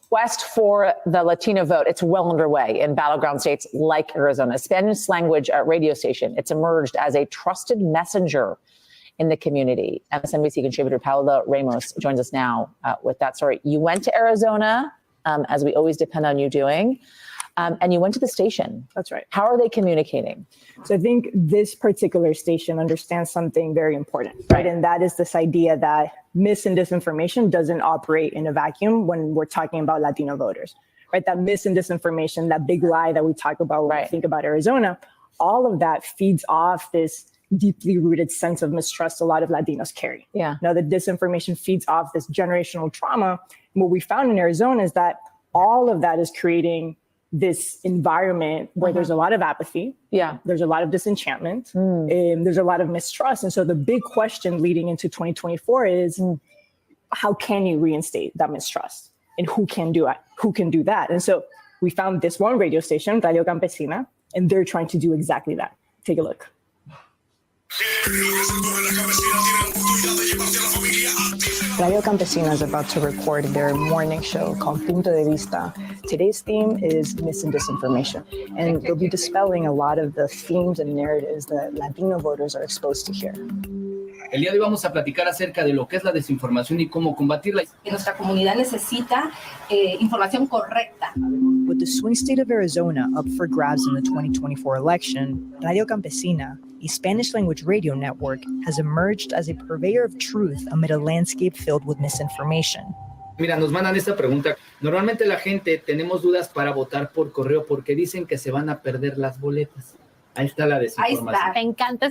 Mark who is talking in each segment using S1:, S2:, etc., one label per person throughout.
S1: quest for the Latino vote, it's well underway in battleground states like Arizona. A Spanish language radio station, it's emerged as a trusted messenger in the community. MSNBC contributor Paola Ramos joins us now with that story. You went to Arizona, as we always depend on you doing, and you went to the station.
S2: That's right.
S1: How are they communicating?
S2: So I think this particular station understands something very important, right? And that is this idea that mis and disinformation doesn't operate in a vacuum when we're talking about Latino voters, right? That mis and disinformation, that big lie that we talk about when we think about Arizona, all of that feeds off this deeply rooted sense of mistrust a lot of Latinos carry.
S1: Yeah.
S2: Now, the disinformation feeds off this generational trauma. And what we found in Arizona is that all of that is creating this environment where there's a lot of apathy.
S1: Yeah.
S2: There's a lot of disenchantment. There's a lot of mistrust. And so the big question leading into 2024 is how can you reinstate that mistrust? And who can do it? Who can do that? And so we found this one radio station, Radio Campesina, and they're trying to do exactly that. Take a look. Radio Campesina is about to record their morning show called Punto de Vista. Today's theme is mis and disinformation, and they'll be dispelling a lot of the themes and narratives that Latino voters are exposed to here.
S3: El día de hoy vamos a platicar acerca de lo que es la desinformación y cómo combatirla.
S4: Nuestra comunidad necesita información correcta.
S2: With the swing state of Arizona up for grabs in the 2024 election, Radio Campesina, a Spanish-language radio network, has emerged as a purveyor of truth amid a landscape filled with misinformation.
S3: Mira, nos mandan esta pregunta. Normalmente la gente tenemos dudas para votar por correo porque dicen que se van a perder las boletas. Ahí está la desinformación.
S4: Ahí está.
S5: Me encanta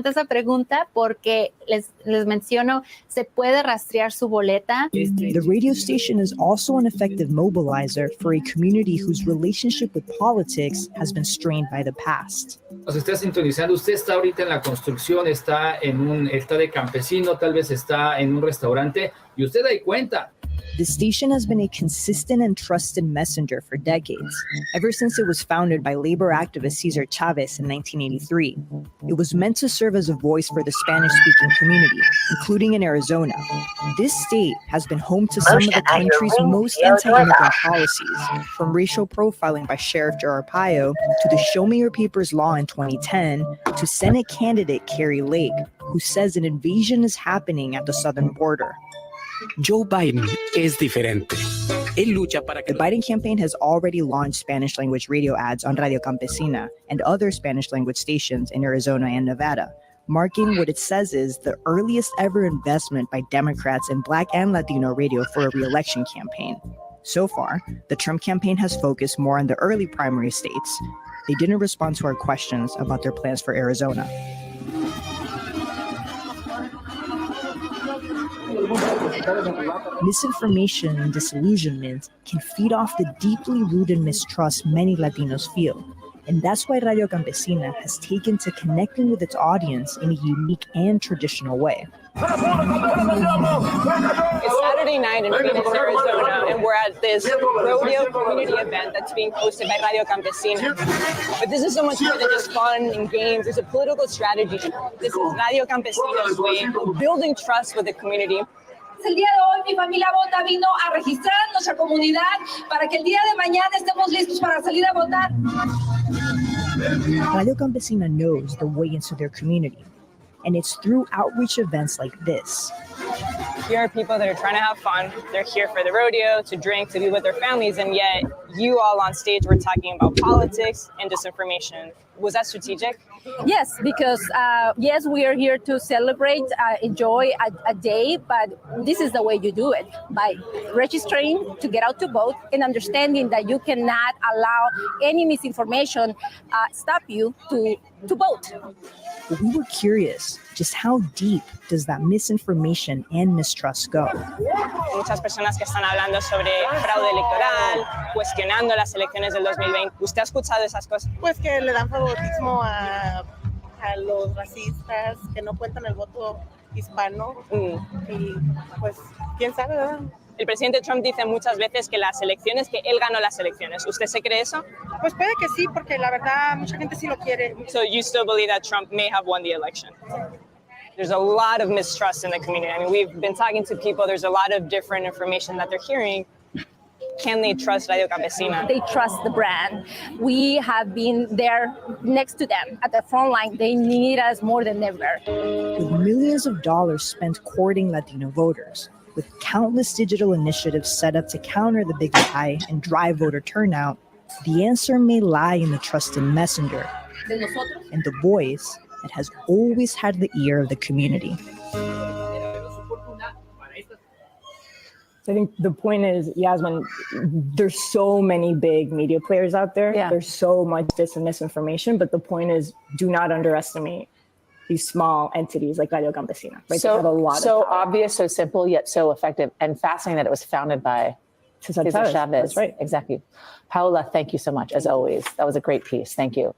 S5: esa pregunta porque les menciono, se puede rastrear su boleta.
S2: The radio station is also an effective mobilizer for a community whose relationship with politics has been strained by the past.
S3: Nos está sintonizando. Usted está ahorita en la construcción, está de campesino, tal vez está en un restaurante y usted da cuenta.
S2: The station has been a consistent and trusted messenger for decades, ever since it was founded by labor activist Cesar Chavez in 1983. It was meant to serve as a voice for the Spanish-speaking community, including in Arizona. This state has been home to some of the country's most anti-immigrant policies, from racial profiling by Sheriff Joe Arpaio to the Show Me Your Papers law in 2010 to Senate candidate Carrie Lake, who says an invasion is happening at the southern border.
S6: Joe Biden es diferente. Él lucha para que...
S2: The Biden campaign has already launched Spanish-language radio ads on Radio Campesina and other Spanish-language stations in Arizona and Nevada, marking what it says is the earliest ever investment by Democrats in Black and Latino radio for a re-election campaign. So far, the Trump campaign has focused more on the early primary states. They didn't respond to our questions about their plans for Arizona. Misinformation and disillusionment can feed off the deeply rooted mistrust many Latinos feel. And that's why Radio Campesina has taken to connecting with its audience in a unique and traditional way.
S7: It's Saturday night in Phoenix, Arizona, and we're at this rodeo community event that's being hosted by Radio Campesina. But this is so much more than just fun and games. There's a political strategy. This is Radio Campesina's way of building trust with the community.
S4: El día de hoy mi familia Vota vino a registrar nuestra comunidad para que el día de mañana estemos listos para salir a votar.
S2: Radio Campesina knows the way into their community, and it's through outreach events like this.
S7: Here are people that are trying to have fun. They're here for the rodeo, to drink, to be with their families, and yet you all on stage were talking about politics and disinformation. Was that strategic?
S8: Yes, because yes, we are here to celebrate, enjoy a day, but this is the way you do it, by registering to get out to vote and understanding that you cannot allow any misinformation stop you to vote.
S2: But we were curious, just how deep does that misinformation and mistrust go?
S7: Muchas personas que están hablando sobre fraude electoral, cuestionando las elecciones del 2020. ¿Usted ha escuchado esas cosas?
S9: Pues que le dan favoritismo a los racistas, que no cuentan el voto hispano. Y pues, quién sabe, ¿verdad?
S7: El presidente Trump dice muchas veces que las elecciones, que él ganó las elecciones. ¿Usted se cree eso?
S9: Pues puede que sí, porque la verdad mucha gente sí lo quiere.
S7: So you still believe that Trump may have won the election? There's a lot of mistrust in the community. I mean, we've been talking to people. There's a lot of different information that they're hearing. can they trust Radio Campesina?
S8: They trust the brand. We have been there next to them at the front line. They need us more than ever.
S2: With millions of dollars spent courting Latino voters, with countless digital initiatives set up to counter the big lie and drive voter turnout, the answer may lie in the trusted messenger and the voice that has always had the ear of the community.
S10: I think the point is, Yasmin, there's so many big media players out there.
S1: Yeah.
S10: There's so much dis and misinformation, but the point is, do not underestimate these small entities like Radio Campesina. Right? They have a lot
S1: so
S10: of power.
S1: obvious, so simple, yet so effective, and fascinating that it was founded by
S10: Cesar
S1: Cesar
S10: Chavez.
S1: Chavez.
S10: That's right.
S1: Paola, Paola, thank you so much, as always. That was a great piece. Thank you.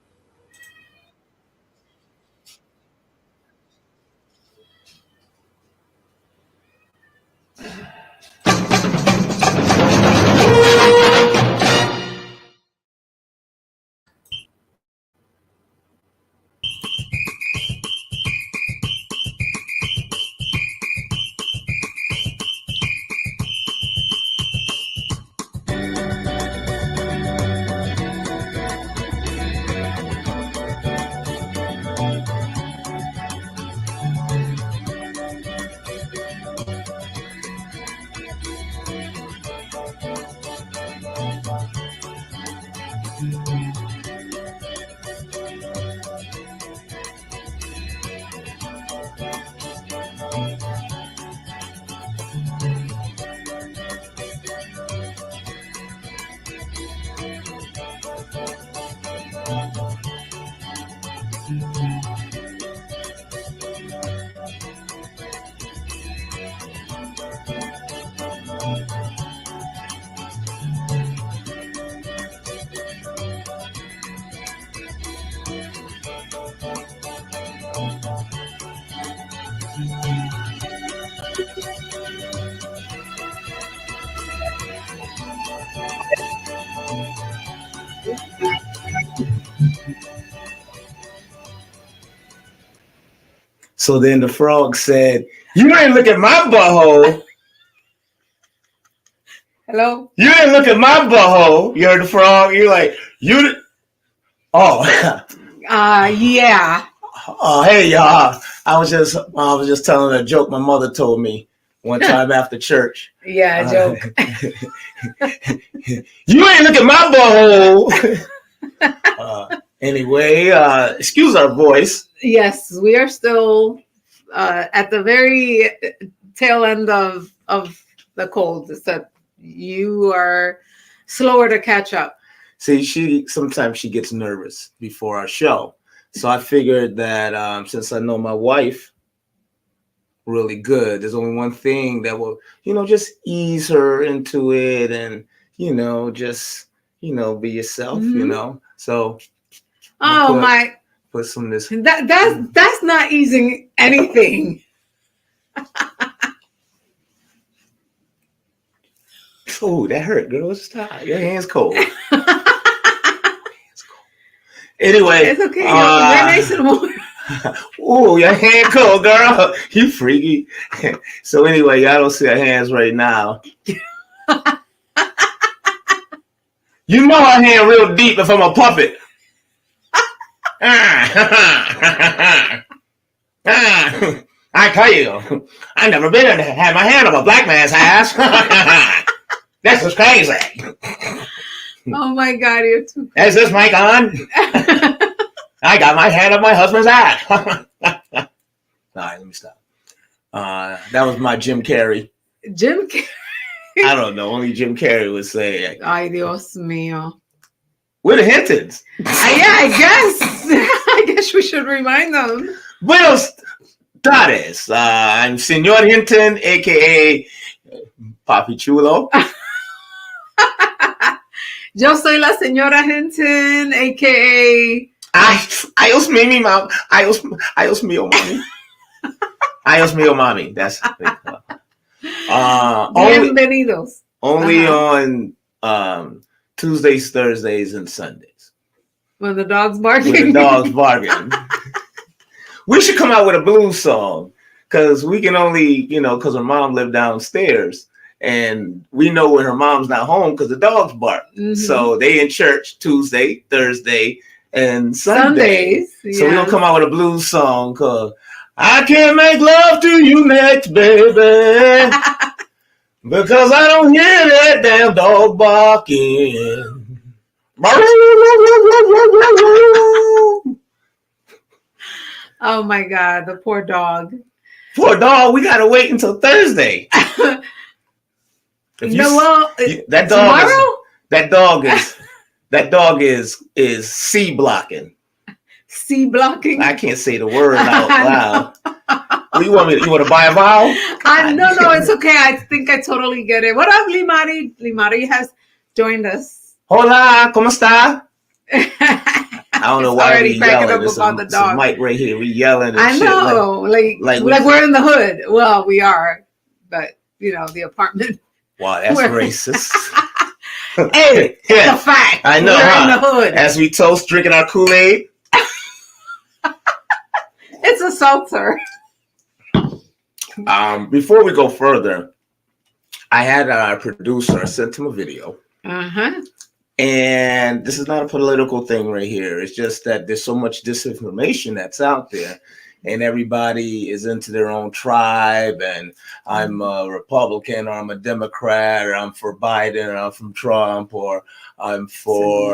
S11: So then the frog said, "You ain't look at my butthole."
S12: Hello?
S11: You didn't look at my butthole. You heard the frog? You're like, you. Oh.
S12: Yeah.
S11: Oh, hey y'all. I was just telling a joke my mother told me one time after church.
S12: Yeah, joke.
S11: You ain't look at my butthole. Anyway, excuse our voice.
S12: Yes, we are still at the very tail end of the cold. Except you are slower to catch up.
S11: See, sometimes she gets nervous before our show. So I figured that since I know my wife really good, there's only one thing that will, just ease her into it and, just, be yourself, So
S12: put
S11: some of this.
S12: That's not easing anything.
S11: Oh, that hurt, girl. Stop. Your hand's cold. Anyway,
S12: it's okay. You're nice and warm.
S11: Oh, your hand cold, girl. You freaky. So anyway, y'all don't see our hands right now. You know our hand real deep if I'm a puppet. I tell you, I never been in had my hand up a black man's ass. This is crazy.
S12: Oh my God, you're too.
S11: Is this mic on? I got my hand up my husband's ass. All right, let me stop. That was my Jim Carrey.
S12: Jim Carrey.
S11: I don't know. Only Jim Carrey would say.
S12: Ay, Dios mío.
S11: We're the Hintons.
S12: Yeah, I guess. I guess we should remind them.
S11: Buenos tardes. I'm Señor Hinton, a.k.a. Papi Chulo.
S12: Yo soy la señora Hinton, a.k.a.
S11: Ayos mío, mami. Ayos mío, mami. That's
S12: Bienvenidos.
S11: Only on Tuesdays, Thursdays, and Sundays.
S12: When the dog's barking.
S11: When the dog's barking. We should come out with a blues song because we can only, because her mom lived downstairs And we know when her mom's not home because the dogs bark. So they in church Tuesday, Thursday, and Sunday.
S12: Sundays.
S11: So we're gonna come out with a blues song called I Can't Make Love to You Next, Baby. Because I don't hear that damn dog barking.
S12: Oh my God, the poor dog.
S11: Poor dog, we gotta wait until Thursday. That dog is C blocking.
S12: C blocking.
S11: I can't say the word out loud. You want to buy a vowel?
S12: No, it's okay. I think I totally get it. What up, Limari? Limari has joined us.
S11: Hola, ¿cómo está? I don't know why we yelling. There's some mic right here. We yelling. And
S12: I know,
S11: shit.
S12: like we're in the hood. Well, we are, but the apartment.
S11: Wow, that's racist.
S12: Hey, it's a fact.
S11: I know.
S12: We're in the hood.
S11: As we toast, drinking our Kool-Aid.
S12: It's a seltzer.
S11: Before we go further, I had our producer sent him a video. And this is not a political thing right here. It's just that there's so much disinformation that's out there, and everybody is into their own tribe. And I'm a Republican, or I'm a Democrat, or I'm for Biden, or I'm from Trump, or I'm for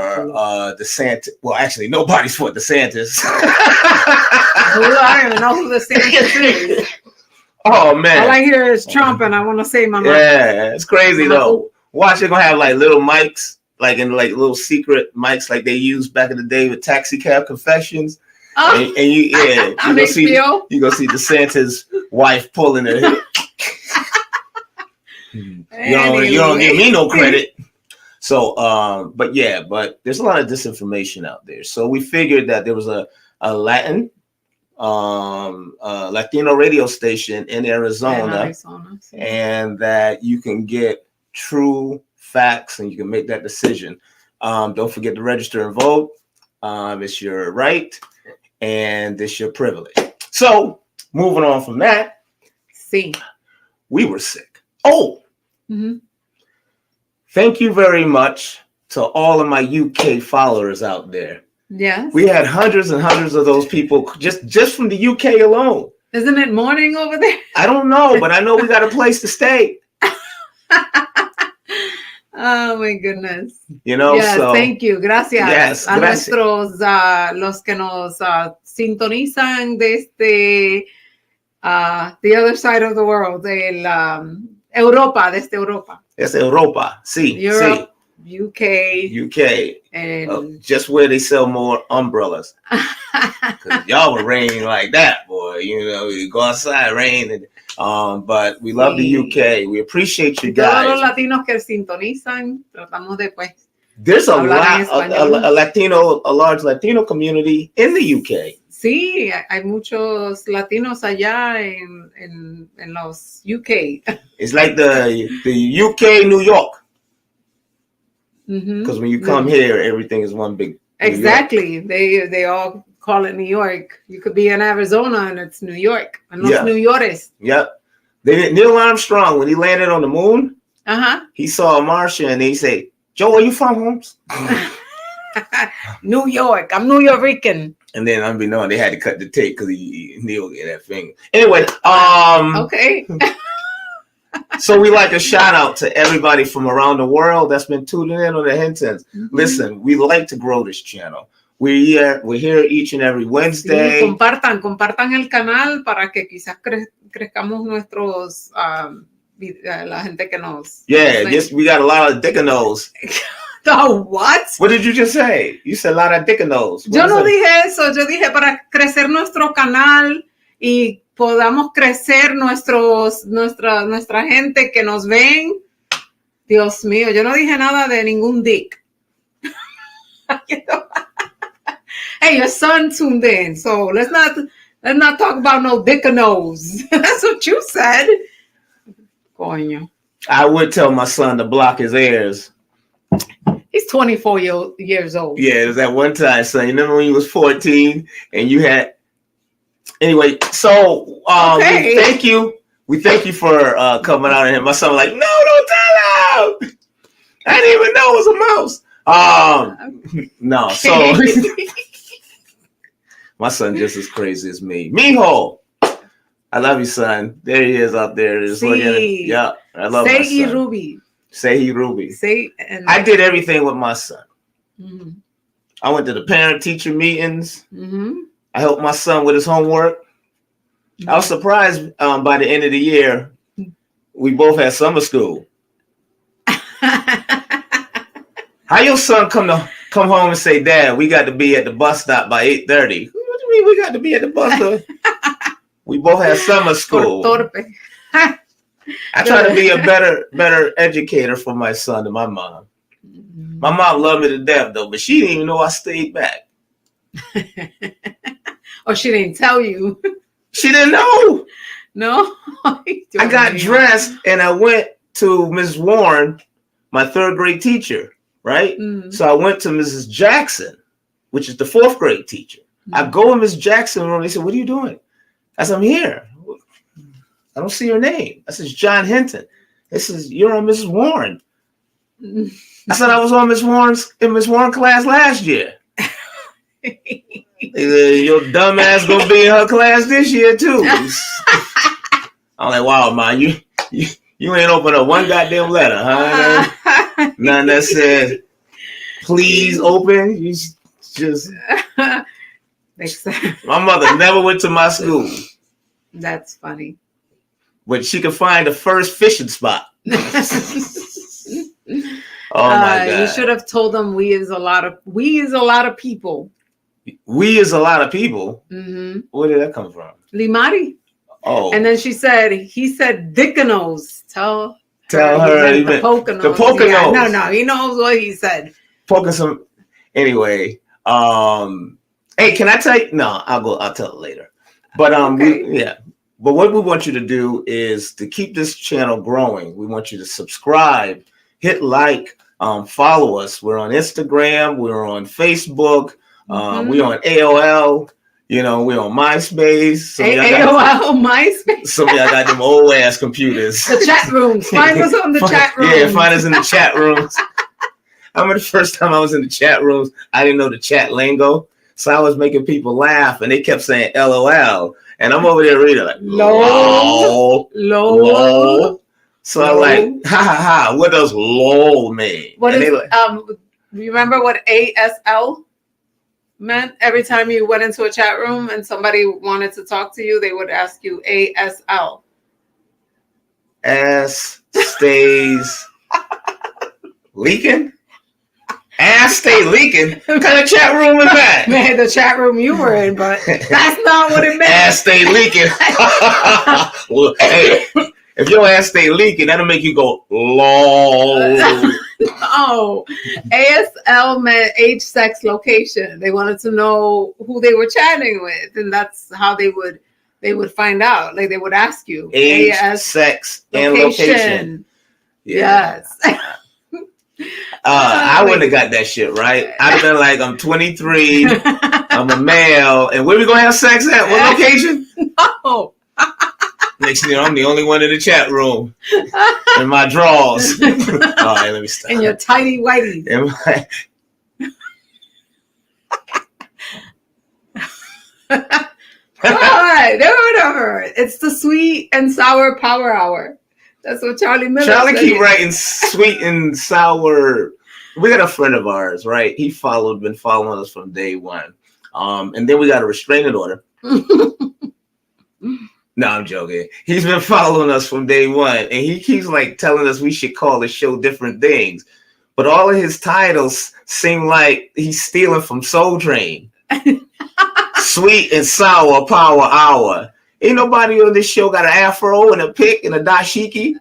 S11: DeSantis. Well, actually, nobody's for DeSantis.
S12: I don't even know who DeSantis is.
S11: Oh man!
S12: All I hear is Trump, and I want to say my mind.
S11: Yeah, it's crazy though. Watch, they're gonna have like little mics. Like in like little secret mics like they used back in the day with Taxi Cab Confessions. And you go see DeSantis' wife pulling her head. You don't give me no credit. So but there's a lot of disinformation out there. So we figured that there was a Latino radio station in Arizona. And that you can get true facts and you can make that decision. Don't forget to register and vote. It's your right and it's your privilege. So moving on from that, we were sick. Thank you very much to all of my UK followers out there.
S12: Yes,
S11: we had hundreds and hundreds of those people just from the UK alone.
S12: Isn't it morning over there?
S11: I don't know, but I know we got a place to stay.
S12: Oh my goodness.
S11: Yes, so,
S12: thank you. Gracias.
S11: Yes,
S12: nuestros, los que nos sintonizan desde the other side of the world, Europa, desde Europa.
S11: It's Europa, sí.
S12: Europe, sí. UK.
S11: And just where they sell more umbrellas. Y'all were raining like that, boy. You go outside, rain. But we love the UK. We appreciate you guys.
S12: Todos los latinos que sintonizan, tratamos de
S11: There's a large Latino community in the UK.
S12: Sí, hay muchos latinos allá en los UK.
S11: It's like the UK New York. Because when you come here, everything is one big.
S12: Exactly. They all call it New York. You could be in Arizona and it's New York. And los New Yorkers.
S11: Yep. Neil Armstrong, when he landed on the moon, he saw a Martian and he said, "Joe, where you from, Holmes?"
S12: New York. I'm New Yorican.
S11: And then unbeknown, they had to cut the tape because Neil get that finger. Anyway,
S12: okay.
S11: So we like a shout out to everybody from around the world that's been tuning in on the HinTons. Listen, we like to grow this channel. We're here each and every Wednesday.
S12: Sí, compartan el canal para que quizás crezcamos nuestros la gente que nos.
S11: Yeah, we got a lot of dickanos.
S12: Oh, what?
S11: What did you just say? You said a lot of dickanos.
S12: Yo no dije eso. Yo dije para crecer nuestro canal y podamos crecer nuestra gente que nos ven. Dios mío, yo no dije nada de ningún dick. Hey, your son tuned in, so let's not talk about no dick or nose. That's what you said. Coño.
S11: I would tell my son to block his ears.
S12: He's 24 years old.
S11: Yeah, it was that one time, son. You remember when you was 14 and you had. Anyway, so thank you We thank you for coming out. And my son was like, no, don't tell him. I didn't even know it was a mouse. No, so my son just as crazy as me. Mijo, I love you, son. There he is out there. Just looking at him. Yeah, I love my son.
S12: Ruby.
S11: Say Ruby.
S12: And
S11: I did everything with my son.
S12: Mm-hmm.
S11: I went to the parent-teacher meetings.
S12: Mm-hmm.
S11: I helped my son with his homework. Mm-hmm. I was surprised by the end of the year, we both had summer school. How your son come home and say, Dad, we got to be at the bus stop by 8:30? What do you mean we got to be at the bus stop? We both had summer school. I try to be a better educator for my son than my mom. My mom loved me to death, though, but she didn't even know I stayed back.
S12: Or she didn't tell you.
S11: She didn't know.
S12: No?
S11: I got dressed and I went to Ms. Warren, my third grade teacher, right? Mm-hmm. So I went to Mrs. Jackson, which is the fourth grade teacher. Mm-hmm. I go in Ms. Jackson's room. They said, what are you doing? I said, I'm here. I don't see your name. I said, John Hinton. They says, you're on Mrs. Warren. I said, I was on Miss Warren class last year. Your dumb ass gonna be in her class this year too. I'm like, wow, man, you ain't opened up one goddamn letter, huh? None that said, please open. You just. My mother never went to my school.
S12: That's funny.
S11: But she could find the first fishing spot. Oh my God.
S12: You should have told them we is a lot of people.
S11: We is a lot of people.
S12: Mm-hmm.
S11: Where did that come from?
S12: Limari.
S11: Oh.
S12: And then he said Dickanos. Tell
S11: her
S12: the Poconos.
S11: The Poconos.
S12: Yeah, no, he knows what he said.
S11: Poking some. Anyway, hey, can I tell you? No, I'll tell it later. But okay. But what we want you to do is to keep this channel growing. We want you to subscribe, hit like, follow us. We're on Instagram. We're on Facebook. We're on AOL. We're on MySpace.
S12: MySpace.
S11: Some of y'all got them old ass computers.
S12: The chat rooms. Find us on the chat rooms.
S11: Yeah, find us in the chat rooms. I remember the first time I was in the chat rooms, I didn't know the chat lingo. So I was making people laugh and they kept saying LOL. And I'm over there reading like, LOL. So I'm like, ha ha ha, what does LOL mean?
S12: Remember what ASL meant? Every time you went into a chat room and somebody wanted to talk to you, they would ask you ASL.
S11: Ass stays leaking? Ass stay leaking? What kind of chat room is that?
S12: Man, the chat room you were in, but that's not what it meant.
S11: Ass stay leaking. Well, hey, if your ass stay leaking, that'll make you go, lol.
S12: No, ASL meant age, sex, location. They wanted to know who they were chatting with, and that's how they would find out. Like they would ask you
S11: age, sex, and location.
S12: Yeah. Yes.
S11: I wouldn't have got that shit right. I'd have been like, I'm 23, I'm a male, and where we gonna have sex at? What location?
S12: No.
S11: Next thing you know, I'm the only one in the chat room in my drawers. All right, let me stop.
S12: In your tidy whitey. All right, whatever. It's the sweet and sour power hour. That's what Charlie Miller
S11: Charlie
S12: said.
S11: keep writing sweet and sour. We got a friend of ours, right? He been following us from day one. And then we got a restraining order. No, I'm joking. He's been following us from day one. And he keeps like telling us we should call the show different things. But all of his titles seem like he's stealing from Soul Train. Sweet and sour power hour. Ain't nobody on this show got an afro and a pick and a dashiki.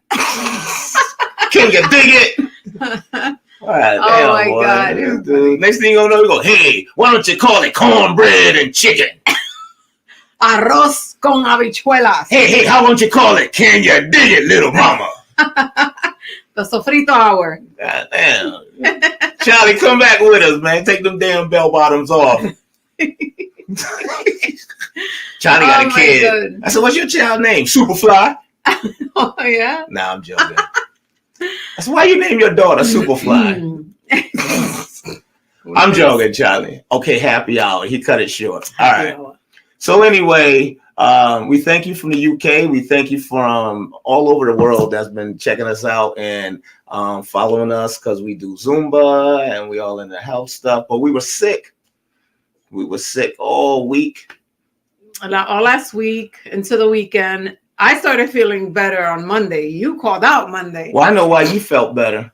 S11: Can you dig it? Right,
S12: oh my God.
S11: Dude. Next thing you gonna know, we go, hey, why don't you call it cornbread and chicken?
S12: Arroz con habichuelas.
S11: Hey, how won't you call it? Can you dig it, little mama?
S12: The sofrito hour.
S11: God damn. Charlie, come back with us, man. Take them damn bell bottoms off. Charlie got a kid. God. I said, what's your child name? Superfly.
S12: Oh, yeah?
S11: Nah, I'm joking. That's why you name your daughter Superfly. I'm joking, Charlie. Okay, happy hour. He cut it short. All right. So anyway, we thank you from the UK. We thank you from all over the world that's been checking us out and following us because we do Zumba and we all in the health stuff. But we were sick. We were sick all week.
S12: All last week into the weekend. I started feeling better on Monday. You called out Monday.
S11: Well, I know why you felt better.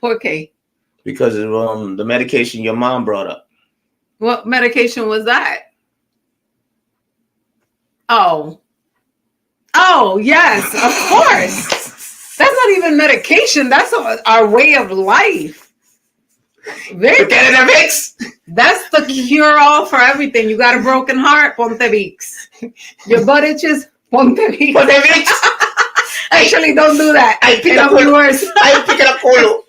S12: ¿Por qué?
S11: Because of the medication your mom brought up.
S12: What medication was that? Oh, yes, of course. That's not even medication. That's our way of life.
S11: VICKS.
S12: That's the cure-all for everything. You got a broken heart, ponte VICKS. Your butt itches, ponte VICKS.
S11: Ponte VICKS.
S12: Actually, don't do that.
S11: Ay, pica
S12: worse.
S11: Ay, pica el culo.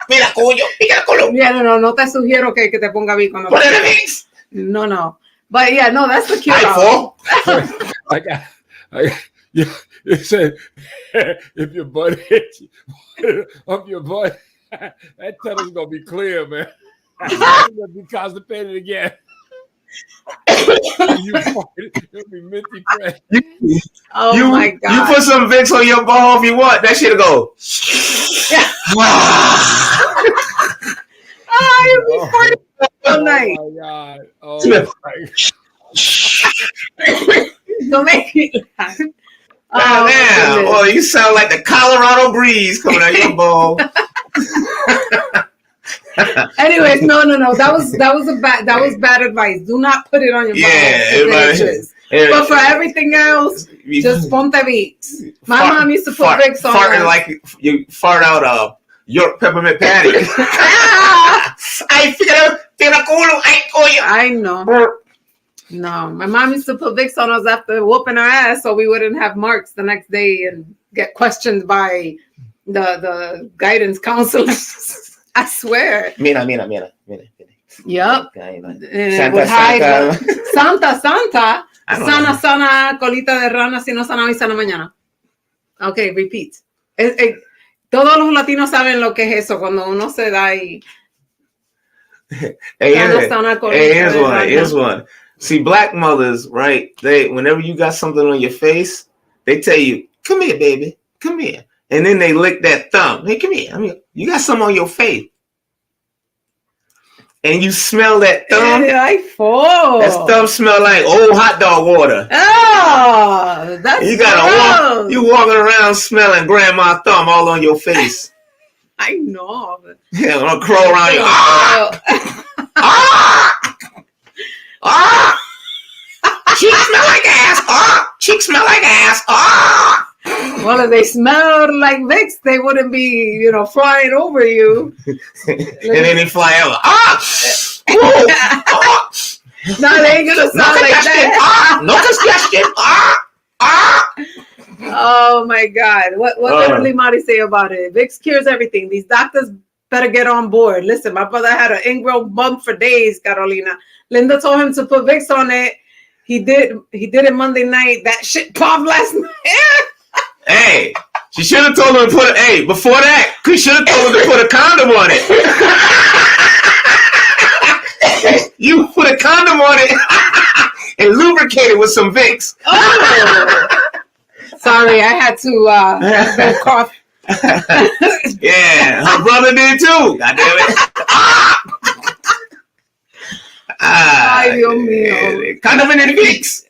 S11: Mira, cuyo, pica el culo.
S12: Yeah, no te sugiero que te ponga VICKS. No,
S11: ponte VICKS.
S12: No. But yeah, no, that's the cure-all.
S13: You said if your butt hits up your butt, that tunnel's gonna be clear, man. You're gonna be constipated again. You'll be minty fresh.
S12: Oh my God!
S11: You put some Vicks on your ball if you want. That shit'll go.
S12: You'll be farting all night.
S13: Oh my God! Oh my God!
S12: Don't make me laugh.
S11: Oh, man. Well, you sound like the Colorado breeze coming out your bowl.
S12: Anyways, no. That was bad advice. Do not put it on your balls. But for everything else, just ponte VICKS. My mom used to put VICKS on.
S11: Farting like you fart out York peppermint patty.
S12: I know. No, my mom used to put VICKS on us after whooping our ass so we wouldn't have marks the next day and get questioned by the guidance counselors. I swear.
S11: Mira.
S12: Yep.
S11: Santa.
S12: Sana, colita de rana, si no sana hoy, sana mañana. Okay, repeat. Todos los latinos saben lo que es eso cuando uno se da y...
S11: Here's one. See, black mothers, right? Whenever you got something on your face, they tell you, "Come here, baby, come here," and then they lick that thumb. Hey, come here. I mean, you got something on your face, and you smell that thumb. That thumb smell like old hot dog water.
S12: Oh, that's
S11: you walking around smelling grandma thumb all on your face.
S12: I know.
S11: Yeah, I'm gonna crawl around you. Cheeks smell like ass. Cheeks smell like ass.
S12: Well, if they smelled like VICKS, they wouldn't be, flying over you.
S11: And then they fly over.
S12: No, they ain't gonna sound like that.
S11: No suggestion.
S12: Oh my God. What did Limari say about it? VICKS cures everything. These doctors better get on board. Listen, my brother had an ingrown bump for days, Carolina. Linda told him to put VICKS on it. He did it Monday night. That shit popped last night.
S11: Hey, she should have told him to put before that, she should have told him to put a condom on it. You put a condom on it and lubricate it with some VICKS.
S12: Oh. Sorry, I had to cough.
S11: Yeah, her brother did too. God damn it.
S12: Ay, Dios mío.
S11: Condom en el VICKS.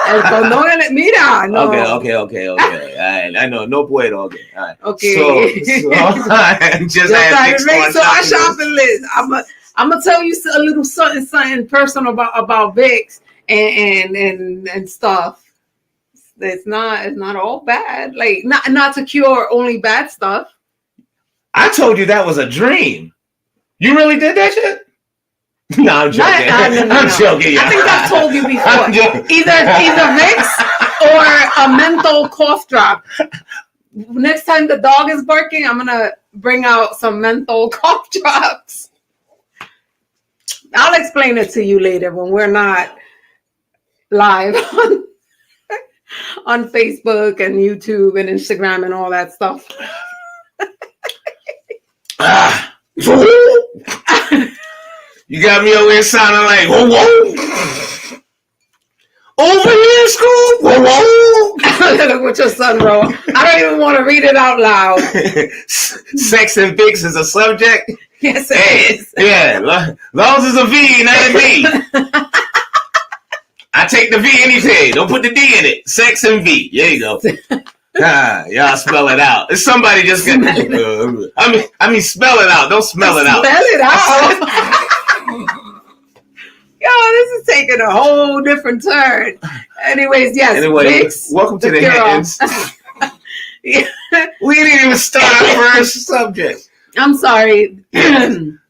S12: El condón en el... Mira, no.
S11: Okay. I know, no puedo. Okay, all right.
S12: Okay.
S11: So just
S12: had VICKS on our shopping list. I'm gonna tell you a little something personal about VICKS and stuff. It's not all bad. Like not to cure only bad stuff.
S11: I told you that was a dream. You really did that shit? No, I'm joking. I'm joking.
S12: I think I've told you before. Either VICKS or a menthol cough drop. Next time the dog is barking, I'm gonna bring out some menthol cough drops. I'll explain it to you later when we're not live on Facebook and YouTube and Instagram and all that stuff.
S11: You got me over here sounding like whoa whoa. Over here, school. Whoa whoa.
S12: Look what your son wrote. I don't even want to read it out loud.
S11: Sex and VICKS is a subject.
S12: Yes, it is.
S11: Yeah, long as it's a V, not a V. I take the V any day. Don't put the D in it. Sex and V. There you go. Y'all spell it out. If somebody just got. I mean, spell it out. Don't smell it out.
S12: Spell it out. Yo, this is taking a whole different turn. Anyways, yes.
S11: Anyway,
S12: VICKS,
S11: welcome to the HinTons.
S12: Yeah.
S11: We didn't even start our first subject.
S12: I'm sorry.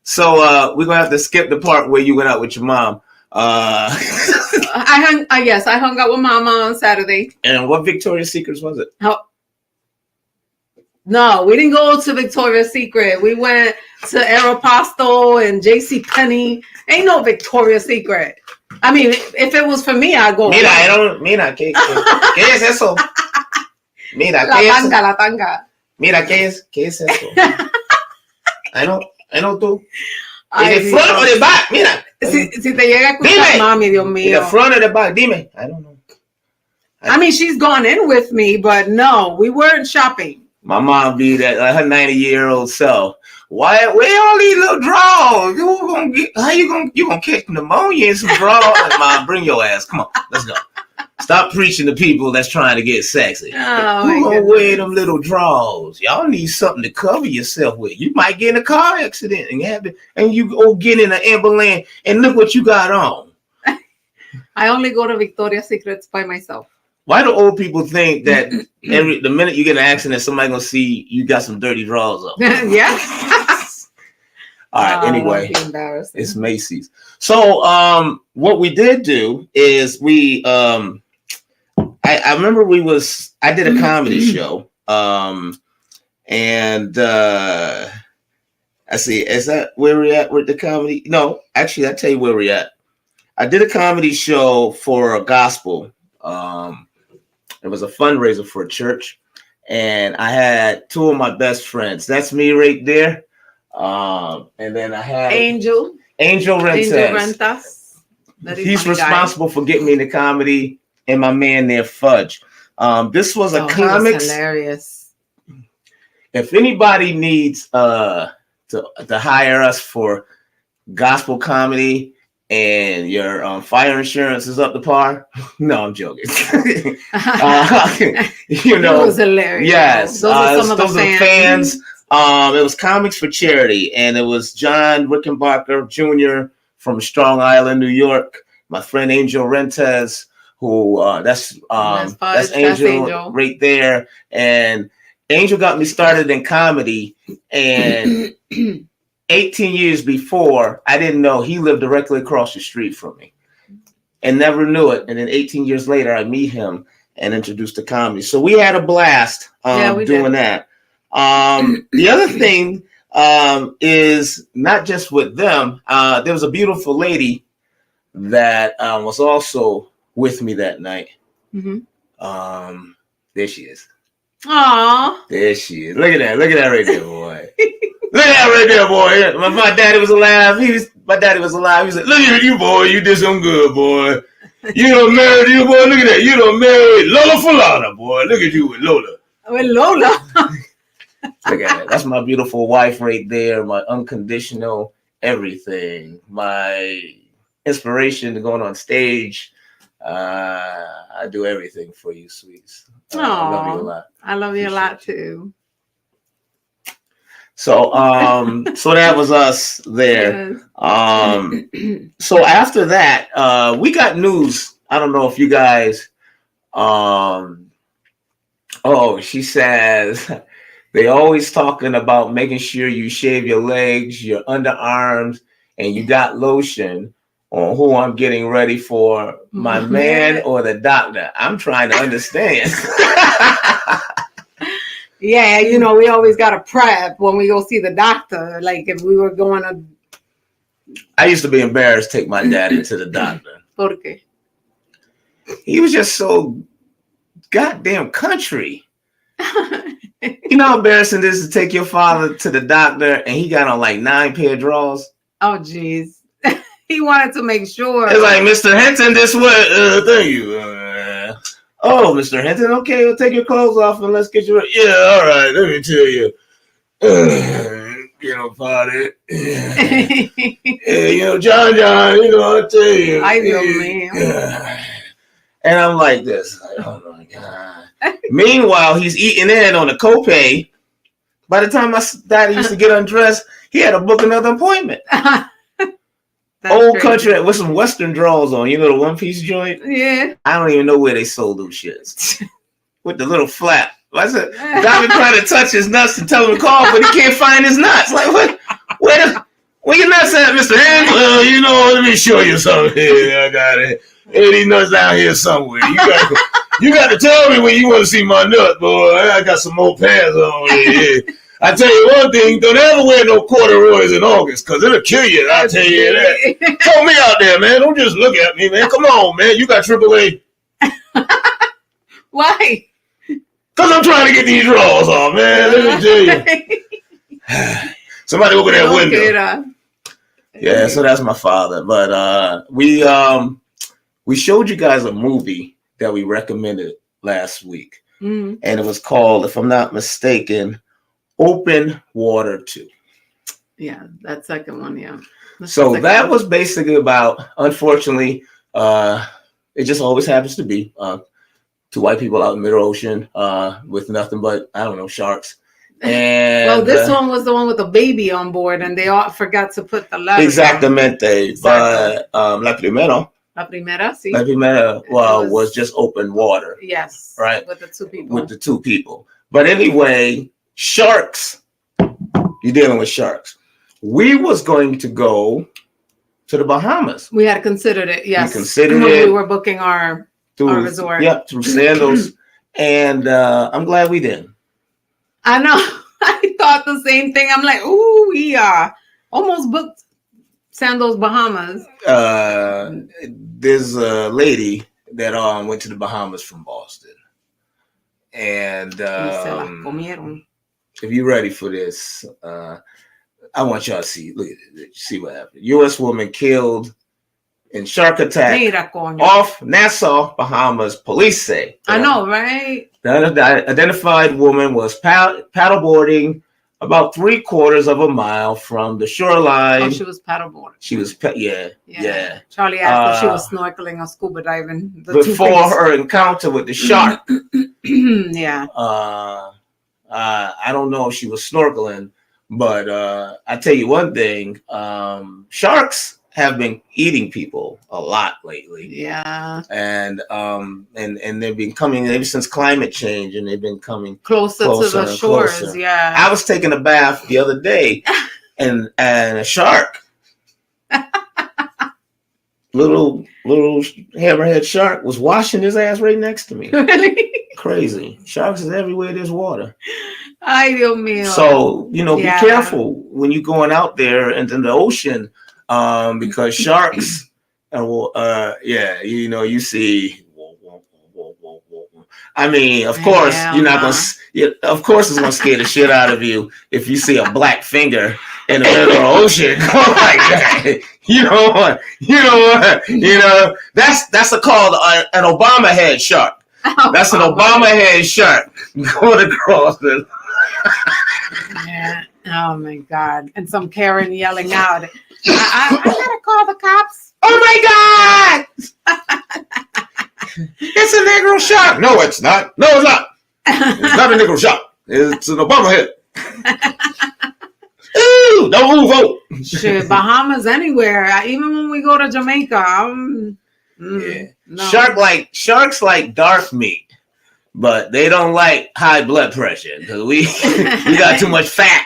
S11: So we're gonna have to skip the part where you went out with your mom.
S12: I hung out with Mama on Saturday.
S11: And what Victoria's Secrets was it?
S12: No, we didn't go to Victoria's Secret. We went to Aeropostale and JCPenney. Ain't no Victoria's Secret. I mean, if it was for me, I'd go.
S11: Mira, ¿qué es eso? Mira,
S12: La tanga.
S11: Mira, ¿qué es eso? I know tú.
S12: Ay,
S11: In the front or the back, mira.
S12: Si te llega a escuchar, mami, Dios mío.
S11: In the front or the back, dime. I don't know.
S12: I mean, she's gone in with me, but no, we weren't shopping.
S11: My mom be that her 90-year-old self. Where all these little drawers? How you gonna catch pneumonia in some drawers? Mom, bring your ass. Come on, let's go. Stop preaching to people that's trying to get sexy.
S12: Oh,
S11: Who gonna wear them little drawers? Y'all need something to cover yourself with. You might get in a car accident and you go get in an ambulance and look what you got on.
S12: I only go to Victoria's Secrets by myself.
S11: Why do old people think that the minute you get in an accident, somebody gonna see you got some dirty drawers on?
S12: Yeah.
S11: All right. Anyway, it's Macy's. So, what we did do is we, I remember I did a comedy show, and I see, is that where we're at with the comedy? No, actually, I'll tell you where we're at. I did a comedy show for a gospel. It was a fundraiser for a church, and I had two of my best friends. That's me right there. And then I had Angel Rentas. He's responsible for getting me into comedy, and my man there, Fudge. This was a comics.
S12: He was hilarious.
S11: If anybody needs to hire us for gospel comedy and your fire insurance is up to par, no, I'm joking. It
S12: was hilarious.
S11: Yes,
S12: those are some of the fans.
S11: It was Comics for Charity, and it was John Rickenbacker Jr. from Strong Island, New York. My friend Angel Rentas, who that's Angel right there. And Angel got me started in comedy, and 18 years before, I didn't know he lived directly across the street from me, and never knew it. And then 18 years later, I meet him and introduced to comedy. So we had a blast doing that. The other thing is not just with them. There was a beautiful lady that was also with me that night.
S12: Mm-hmm.
S11: There she is.
S12: Aww.
S11: There she is. Look at that right there, boy. Look at that right there, boy. My daddy was alive. My daddy was alive. He was like, look at you, boy. You did some good, boy. You done married you, boy. Look at that. You done married Lola Falana, boy. Look at you with Lola.
S12: With Lola.
S11: Look at that. That's my beautiful wife right there. My unconditional everything. My inspiration to going on stage. I do everything for you, sweets. I love you a lot.
S12: I love you a lot too.
S11: So so that was us there. Yes. So after that, we got news. I don't know if you guys she says they always talking about making sure you shave your legs, your underarms, and you got lotion on who I'm getting ready for, my man or the doctor. I'm trying to understand.
S12: Yeah, we always got to prep when we go see the doctor. Like if we were going to.
S11: I used to be embarrassed to take my daddy to the doctor.
S12: ¿Por qué?
S11: He was just so goddamn country. You know how embarrassing it is to take your father to the doctor and he got on like 9 pair of drawers?
S12: Oh, geez. He wanted to make sure.
S11: It's like, Mr. Hinton, this way. Thank you. Oh, Mr. Hinton, okay, we'll take your clothes off and let's get you. Yeah, all right, let me tell you. You know, Father. Yeah, you know, John, you know, I'll tell you.
S12: Ay, Dios mío.
S11: And I'm like this. Like, oh, my God. Meanwhile, he's eating in on the copay. By the time my daddy used to get undressed, he had to book another appointment. Old country with some Western drawers on. You know the one-piece joint?
S12: Yeah.
S11: I don't even know where they sold those shits. With the little flap. I said, David trying to touch his nuts to tell him to call, but he can't find his nuts. Like, what? Where your nuts at, Mr. Hand? Well, you know, let me show you something here. I got it. Hey, these nuts down here somewhere. You got to tell me when you want to see my nut, boy. I got some more pants on here. I tell you one thing, don't ever wear no corduroys in August, because it'll kill you. I'll tell you that. Throw me out there, man. Don't just look at me, man. Come on, man. You got AAA.
S12: Why?
S11: Because I'm trying to get these drawers off, man. Let me tell you. Somebody open that window. Yeah, so that's my father. But we showed you guys a movie that we recommended last week. And it was called, if I'm not mistaken, Open Water 2.
S12: Yeah, that second one, yeah.
S11: So that was basically about, unfortunately, it just always happens to be 2 white people out in the middle ocean with nothing but, I don't know, sharks. And
S12: well, this one was the one with the baby on board, and they all forgot to put the letter.
S11: Exactamente. But La Primera,
S12: sí.
S11: La Primera was just open water.
S12: Yes.
S11: Right?
S12: With the 2 people.
S11: With the 2 people. But anyway, sharks. You're dealing with sharks. We was going to go to the Bahamas.
S12: We had considered it, yes.
S11: We considered
S12: when
S11: it.
S12: We were booking our resort.
S11: Yep, through Sandals. And I'm glad we didn't.
S12: I know. I thought the same thing. I'm like, ooh, we almost booked Sandals Bahamas.
S11: There's a lady that went to the Bahamas from Boston. And if you're ready for this, I want y'all to see. Look at it, see what happened. U.S. woman killed in shark attack off Nassau, Bahamas. Police say.
S12: I know, right?
S11: The identified woman was paddleboarding about 3/4 of a mile from the shoreline.
S12: Oh, she was paddleboarding.
S11: She was, yeah.
S12: Charlie asked if she was snorkeling or scuba diving.
S11: Before her encounter with the shark.
S12: Yeah.
S11: I don't know if she was snorkeling, but I tell you one thing: sharks have been eating people a lot lately.
S12: Yeah.
S11: And they've been coming ever since climate change, and they've been coming
S12: closer to the shores.
S11: Closer.
S12: Yeah.
S11: I was taking a bath the other day, and a shark, little hammerhead shark, was washing his ass right next to me. Really? Crazy. Sharks is everywhere there's water.
S12: Ay, Dios mío.
S11: So, be careful when you're going out there into the ocean. Because sharks, you see. I mean, of course, you're not gonna. Of course, it's gonna scare the shit out of you if you see a black finger in the middle of the ocean. Like that. You know what? That's called an Obama head shark. That's an Obama head shark going across the.
S12: Yeah. Oh my God! And some Karen yelling out. I gotta call the cops.
S11: Oh my God! It's a Negro shark. No, it's not. No, it's not. It's not a Negro shark. It's an Obama head. Ooh, don't move out.
S12: Shit, Bahamas anywhere. Even when we go to Jamaica.
S11: No. Sharks like dark meat, but they don't like high blood pressure because we got too much fat.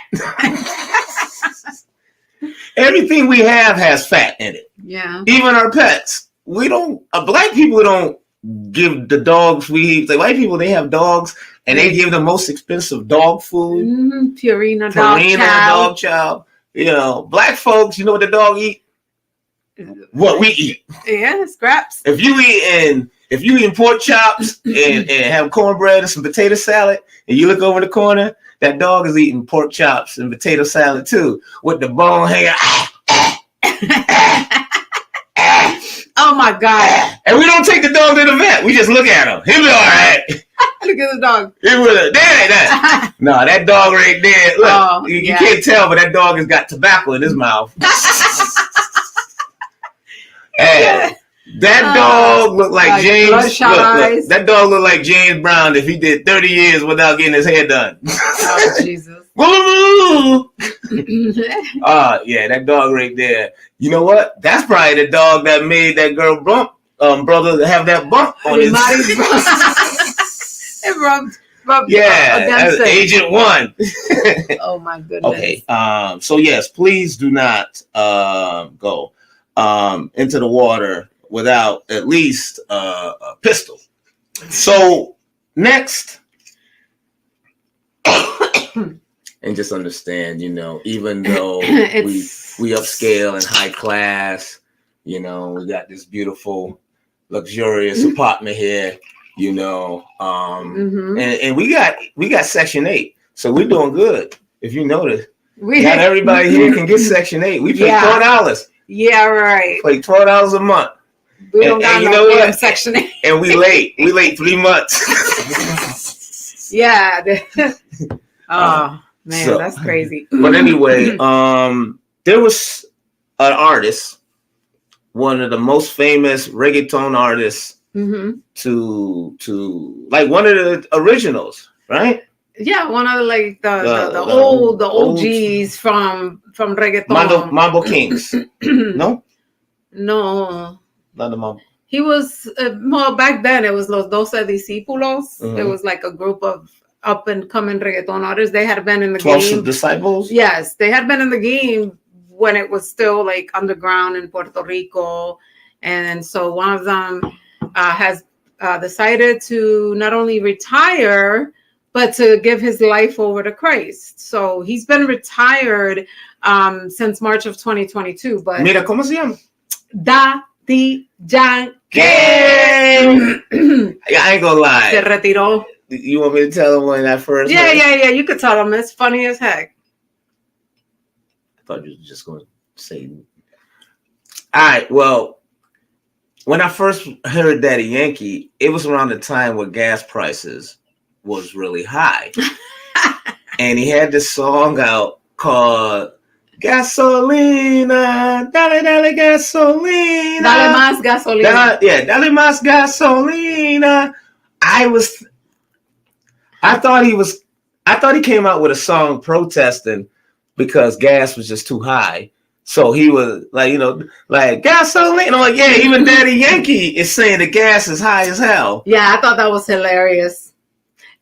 S11: Everything we have has fat in it.
S12: Yeah.
S11: Even our pets. We don't. Black people don't give the dogs we eat. Like white people, they have dogs and they give the most expensive dog food.
S12: Purina dog
S11: chow. Black folks, what the dog eat? What we eat.
S12: Yeah, scraps.
S11: If you eating if you eating pork chops and have cornbread and some potato salad, and you look over in the corner, that dog is eating pork chops and potato salad too, with the bone hanging.
S12: Oh my God!
S11: And we don't take the dog to the vet. We just look at him. He'll be all right.
S12: Look at the dog.
S11: No, that dog right there. Look, you can't tell, but that dog has got tobacco in his mouth. Hey, that dog looked like James. Look, that dog looked like James Brown if he did 30 years without getting his hair done.
S12: Oh Jesus!
S11: Yeah, that dog right there. You know what? That's probably the dog that made that girl brother have that bump on his.
S12: It rubbed
S11: that's Agent 1.
S12: Oh my goodness.
S11: Okay. So yes, please do not go into the water without at least a pistol. So next, and just understand, even though we upscale and high class, we got this beautiful, luxurious apartment here, and we got Section 8, so we're doing good. If you notice, not everybody here can get Section 8. We pay $4.
S12: Yeah, right.
S11: Pay $12 a month.
S12: We don't got no Section 8,
S11: and we late. We late 3 months.
S12: Yeah. Oh man, that's crazy.
S11: But anyway, there was an artist, one of the most famous reggaeton artists, to like one of the originals, right?
S12: Yeah, one of the old OGs from reggaeton.
S11: Mambo Kings. No,
S12: not
S11: the Mambo.
S12: He was back then. It was Los 12 Discípulos. It was like a group of up and coming reggaeton artists. They had been in the
S11: 12 disciples.
S12: Yes, they had been in the game when it was still like underground in Puerto Rico, and so one of them has decided to not only retire but to give his life over to Christ. So he's been retired since March of 2022. But
S11: mira, ¿cómo se llama?
S12: Daddy Yankee.
S11: I ain't gonna lie.
S12: Se retiró.
S11: You want me to tell him when I first?
S12: Yeah. You could tell him. It's funny as heck.
S11: I thought you were just going to say. All right. Well, when I first heard Daddy Yankee, it was around the time where gas prices was really high, and he had this song out called Gasolina, dale, dale, gasolina.
S12: Dale más gasolina.
S11: Dale más gasolina. I thought he came out with a song protesting because gas was just too high. So he was like, like gasoline. I'm like, yeah, even Daddy Yankee is saying the gas is high as hell.
S12: Yeah, I thought that was hilarious.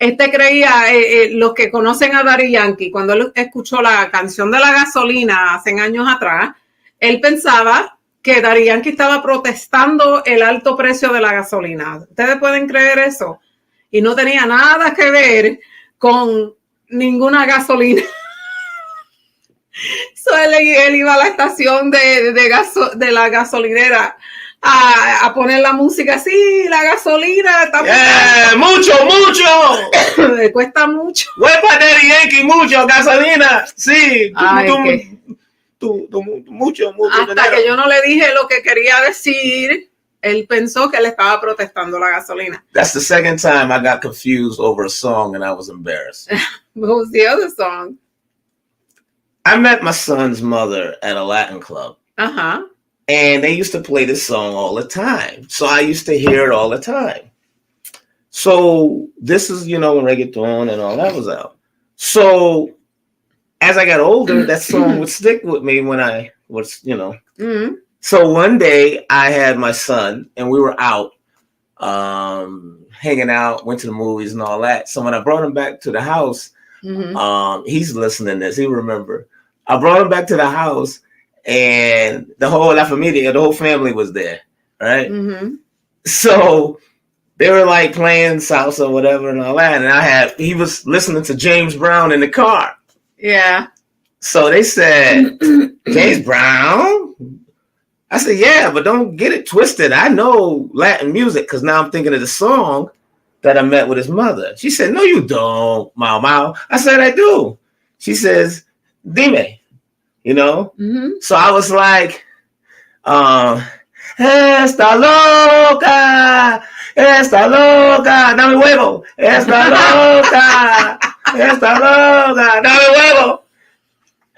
S12: Creía, los que conocen a Daddy Yankee, cuando él escuchó la canción de la gasolina hace años atrás, él pensaba que Daddy Yankee estaba protestando el alto precio de la gasolina. ¿Ustedes pueden creer eso? Y no tenía nada que ver con ninguna gasolina. So él iba a la estación de la gasolinera a poner la música así, la gasolina está
S11: mucho
S12: cuesta mucho.
S11: Huepa Daddy Yankee, mucho gasolina, sí. Mucho.
S12: Hasta que yo no le dije lo que quería decir, él pensó que él estaba protestando la gasolina.
S11: That's the second time I got confused over a song and I was embarrassed.
S12: What was the other song?
S11: I met my son's mother at a Latin club. And they used to play this song all the time. So I used to hear it all the time. So this is, when reggaeton and all that was out. So as I got older, that song would stick with me when I was, So one day I had my son and we were out hanging out, went to the movies and all that. So when I brought him back to the house, he's listening to this. He remember. I brought him back to the house and the whole La Familia, the whole family was there, right? So they were like playing salsa or whatever and all that. And he was listening to James Brown in the car.
S12: Yeah.
S11: So they said, James Brown? I said, yeah, but don't get it twisted. I know Latin music because now I'm thinking of the song that I met with his mother. She said, no, you don't, Mau Mau. I said, I do. She says, dime, you know? So I was like, esta loca, dame huevo, esta loca, dame huevo.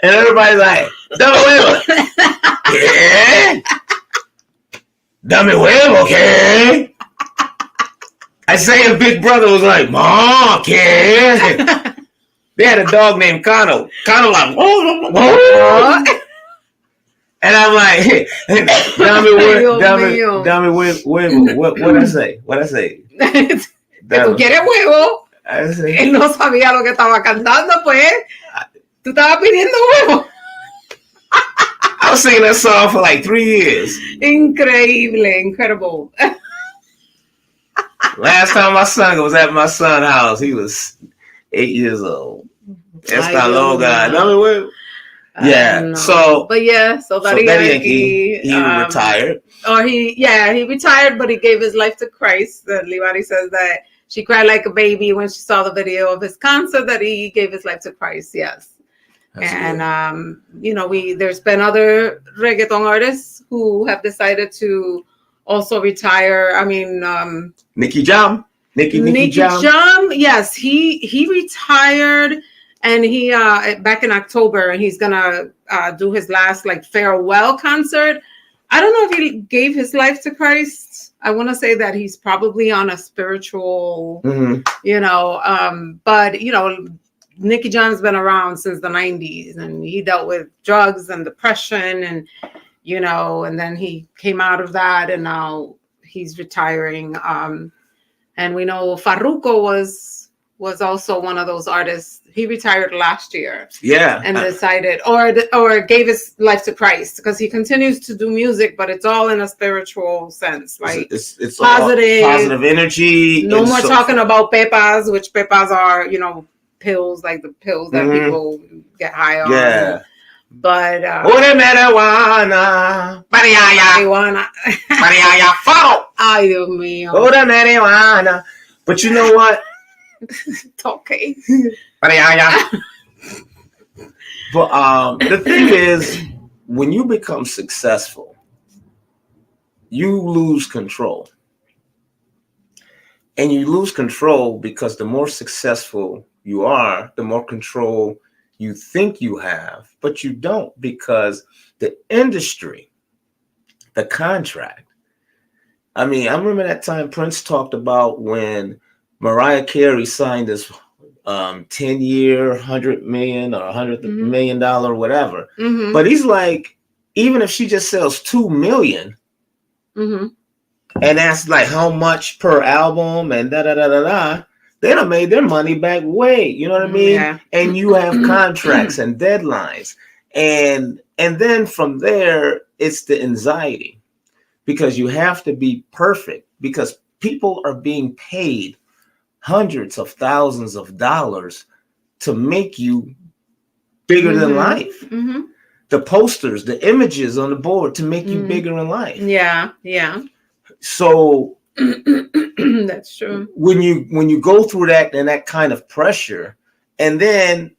S11: And everybody's like, dame huevo. ¿Qué? Dame huevo, ¿qué? I say a big brother was like, Ma, ¿qué? They had a dog named Kanan. Kanan like, oh. And I'm like, dame huevo. What I say? What I say?
S12: Que tú quieres huevo. Él no sabía lo que estaba cantando, pues. Tú estabas pidiendo huevo.
S11: I was singing that song for like 3 years.
S12: Increíble, incredible.
S11: Last time my son was at my son's house, he was 8 years old. Esta loca. Yeah. So,
S12: but yeah, so Daddy Yankee,
S11: he retired.
S12: Or he retired, but he gave his life to Christ. Libari says that she cried like a baby when she saw the video of his concert that he gave his life to Christ. Yes. That's and you know, there's been other reggaeton artists who have decided to also retire. I mean,
S11: NIKKI JAM. NIKKI
S12: JAM. Yes, he retired, and he back in October, and he's gonna do his last like farewell concert. I don't know if he gave his life to Christ. I want to say that he's probably on a spiritual, you know, but you know, NIKKI JAM's been around since the 90s, and he dealt with drugs and depression, and you know, and then he came out of that, and now he's retiring. And we know FARRUKO was also one of those artists. He retired last year.
S11: Yeah.
S12: And decided or gave his life to Christ, because he continues to do music, but it's all in a spiritual sense. Like
S11: it's
S12: positive
S11: energy.
S12: No more talking about pepas, which pepas are, you know, pills, like the pills that people get high on.
S11: Yeah.
S12: But
S11: marijuana. Marijuana. Follow.
S12: Ay, Dios mío.
S11: Marijuana. But you know what?
S12: Okay.
S11: But the thing is, when you become successful, you lose control. And you lose control because the more successful you are, the more control you think you have, but you don't, because the industry, the contract. I mean, I remember that time Prince talked about when Mariah Carey signed this 10-year, $100 million or $100 million whatever. But he's like, even if she just sells 2 million, and that's like how much per album and they done made their money back way, you know what I mean?
S12: Yeah.
S11: And you have contracts and deadlines. And then from there, it's the anxiety, because you have to be perfect, because people are being paid hundreds of thousands of dollars to make you bigger than life. The posters, the images on the board to make you bigger in life.
S12: Yeah, yeah.
S11: So
S12: that's true.
S11: When you go through that and that kind of pressure, and then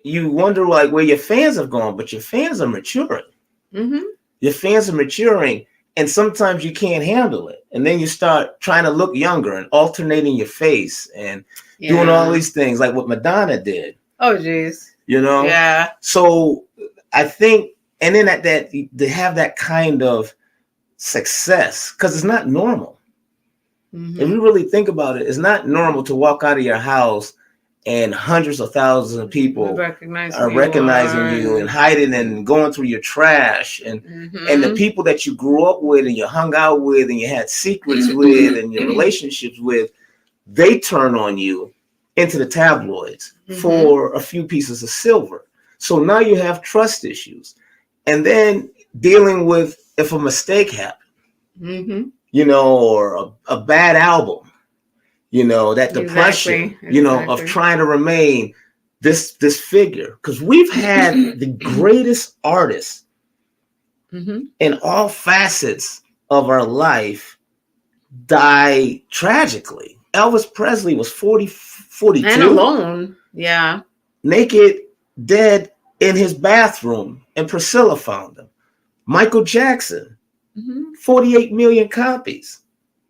S11: you wonder like where your fans have gone, but your fans are maturing. Your fans are maturing, and sometimes you can't handle it. And then you start trying to look younger and alternating your face and doing all these things like what Madonna did.
S12: Oh, geez.
S11: You know?
S12: Yeah.
S11: So I think, and then at that, they have that kind of success, because it's not normal. If you really think about it, it's not normal to walk out of your house and hundreds of thousands of people are recognizing you and hiding and going through your trash, and the people that you grew up with and you hung out with and you had secrets with and your relationships with, they turn on you into the tabloids for a few pieces of silver. So now you have trust issues, and then dealing with if a mistake happened, you know, or a bad album. You know, that depression, you know, of trying to remain this figure. Because we've had the greatest artists in all facets of our life die tragically. Elvis Presley was 42.
S12: And alone. Yeah.
S11: Naked, dead in his bathroom, and Priscilla found him. Michael Jackson, 48 million copies,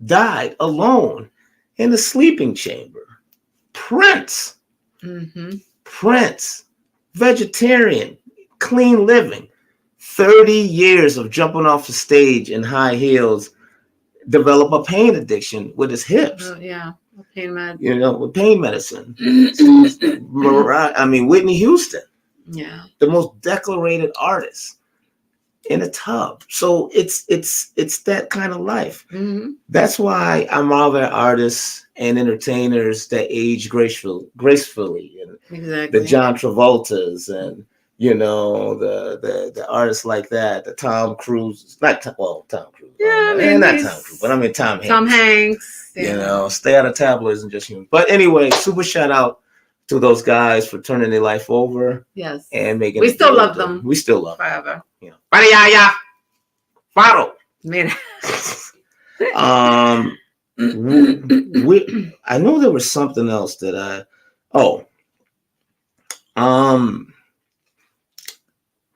S11: died alone in the sleeping chamber. Prince, vegetarian, clean living, 30 years of jumping off the stage in high heels, develop a pain addiction with his hips.
S12: Yeah, pain med.
S11: You know, with pain medicine. Whitney Houston.
S12: Yeah.
S11: The most decorated artist in a tub. So it's that kind of life. That's why I marvel at artists and entertainers that age gracefully, and
S12: exactly.
S11: the John Travoltas, and you know the artists like that, the Tom Cruise, Tom Cruise. Yeah, not Tom Cruise, but I mean Tom Hanks.
S12: Tom Hanks. Yeah.
S11: You know, stay out of tabloids and just human. But anyway, super shout out to those guys for turning their life over.
S12: Yes.
S11: And making
S12: we still love them.
S11: We still love
S12: forever.
S11: Them. You know. Farro.
S12: Mira.
S11: I know there was something else that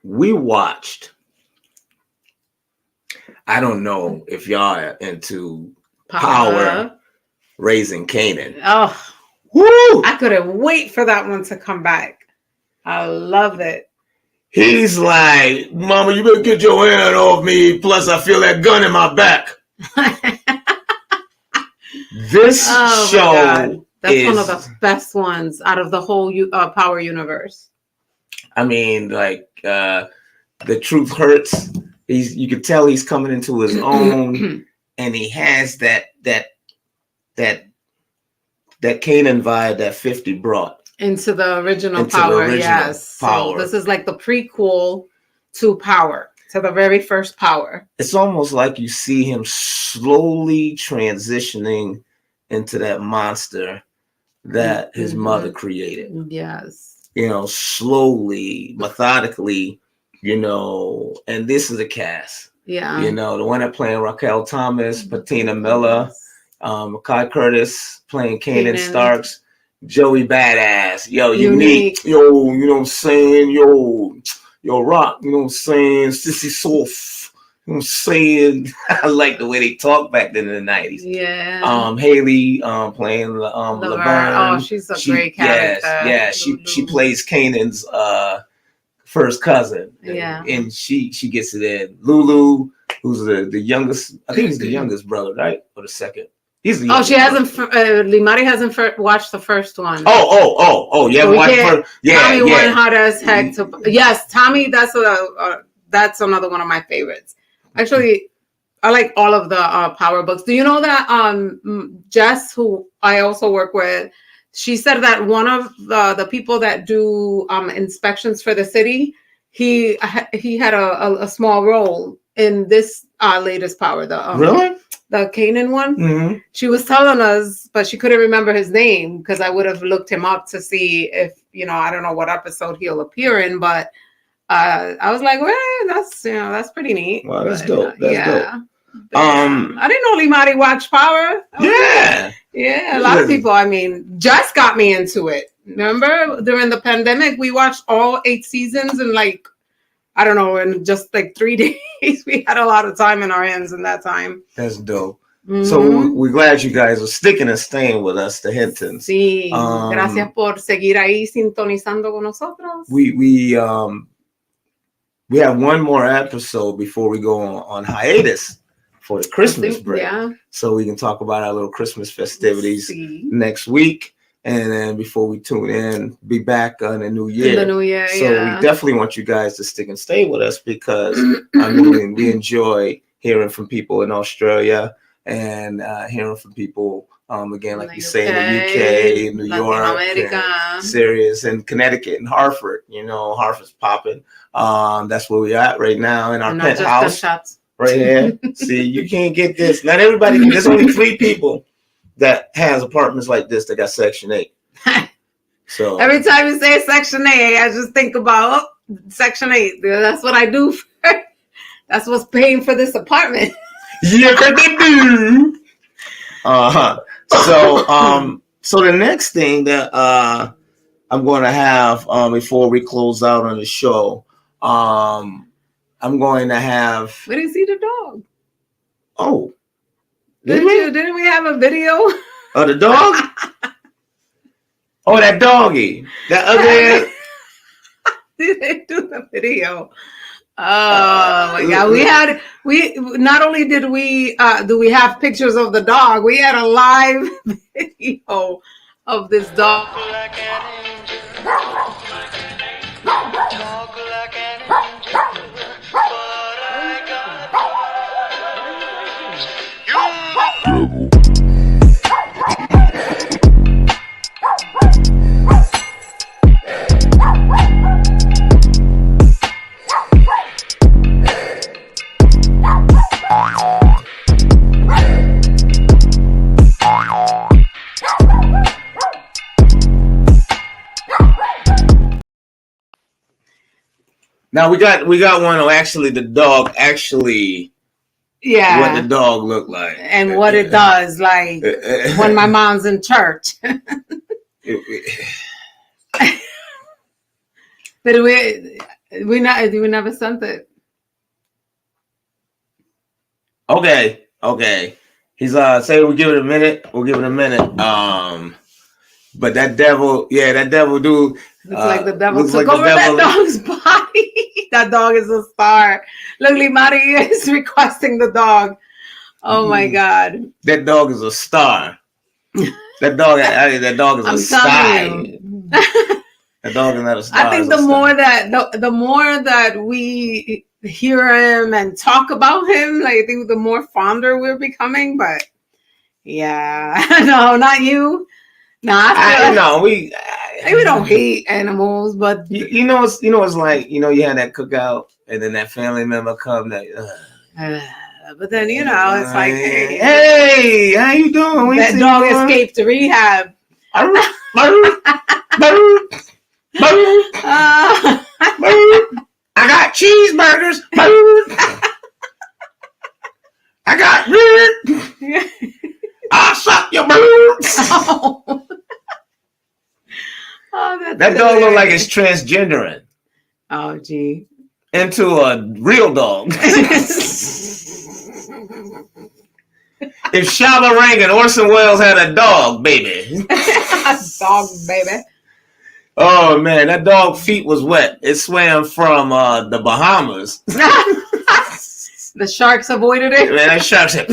S11: we watched. I don't know if y'all are into Power Raising Kanan.
S12: Oh,
S11: woo!
S12: I couldn't wait for that one to come back. I love it.
S11: He's like, Mama, you better get your hand off me. Plus, I feel that gun in my back. This show
S12: that's one of the best ones out of the whole Power universe.
S11: I mean, like, the truth hurts. You can tell he's coming into his own, and he has that Kanan vibe that 50 brought
S12: into the original Power. Yes, Power. So this is like the prequel to Power, to the very first Power.
S11: It's almost like you see him slowly transitioning into that monster that his mother created.
S12: Yes,
S11: you know, slowly, methodically. You know, and this is a cast.
S12: Yeah.
S11: You know, the one that playing Raquel Thomas, Patina Miller, Kai Curtis playing Kanan Starks, Joey Badass, Unique, you know what I'm saying? Yo, Rock, you know what I'm saying? Sissy Soft, you know what I'm saying? I like the way they talk back then in the 90s.
S12: Yeah.
S11: Haley playing Laverne.
S12: Oh, she's a great character.
S11: Yes, yeah. She plays Kanan's first cousin, and she gets it in. Lulu, who's the youngest, I think he's the youngest brother, right, or the second. He's the
S12: she hasn't. Limari hasn't watched the first one.
S11: Yeah,
S12: so Tommy went hard as heck to. Yes, Tommy. That's another one of my favorites. Actually, I like all of the Power books. Do you know that Jess, who I also work with, she said that one of the people that do inspections for the city, he had a small role in this latest Power.
S11: Really?
S12: The Kanan one.
S11: Mm-hmm.
S12: She was telling us, but she couldn't remember his name because I would have looked him up to see if, I don't know what episode he'll appear in, but I was like, well, that's pretty neat.
S11: Wow, that's dope. That's dope.
S12: I didn't know Limari watched Power. Yeah, a lot of people. Just got me into it. Remember during the pandemic, we watched all 8 seasons in in just 3 days. We had a lot of time in our hands in that time.
S11: That's dope. Mm-hmm. So we're glad you guys are sticking and staying with us, the HinTons.
S12: Sí, gracias por seguir ahí sintonizando con nosotros.
S11: We have one more episode before we go on hiatus for the Christmas break. Yeah. So we can talk about our little Christmas festivities next week. And then before we tune in, be back on the new year. So we definitely want you guys to stick and stay with us because we enjoy hearing from people in Australia and hearing from people again, like you say, in the UK, New York, and Sirius, and Connecticut, and Hartford. Hartford's popping. That's where we're at right now in our penthouse. Right here. See, you can't get this. Not everybody. There's only 3 people that has apartments like this that got Section 8. So
S12: every time you say Section 8, I just think about Section 8. That's what I do That's what's paying for this apartment.
S11: Yeah, they do. So the next thing that I'm going to have before we close out on the show, I'm going to have.
S12: We didn't see the dog.
S11: Oh,
S12: didn't we have a video?
S11: Oh, the dog. Oh, that doggy. That ugly.
S12: Did they do the video? Oh my God! We not only did we do we have pictures of the dog, we had a live video of this dog.
S11: Now we got one. Oh, actually, the dog actually.
S12: Yeah.
S11: What the dog looked like
S12: and what it does, like when my mom's in church. But we never sent it.
S11: Okay. He's say we'll give it a minute. But that devil dude.
S12: Looks like the devil took over that dog's body. That dog is a star. Look, Limari is requesting the dog. Oh my God.
S11: That dog is a star. That dog is a star. That dog is not a star.
S12: I think the more that we hear him and talk about him, like I think the more fonder we're becoming. But yeah, no, not you. No,
S11: we
S12: don't hate animals, but
S11: you know it's like you had that cookout and then that family member come that.
S12: But then it's like,
S11: hey, how you doing?
S12: That dog escaped to rehab.
S11: I got cheeseburgers. I got I'll suck your boots. That dog look like it's transgendering.
S12: Oh, gee.
S11: Into a real dog. If Shala Rang and Orson Welles had a dog, baby.
S12: A dog, baby.
S11: Oh, man, that dog feet was wet. It swam from the Bahamas.
S12: The sharks avoided it?
S11: Man, that shark said...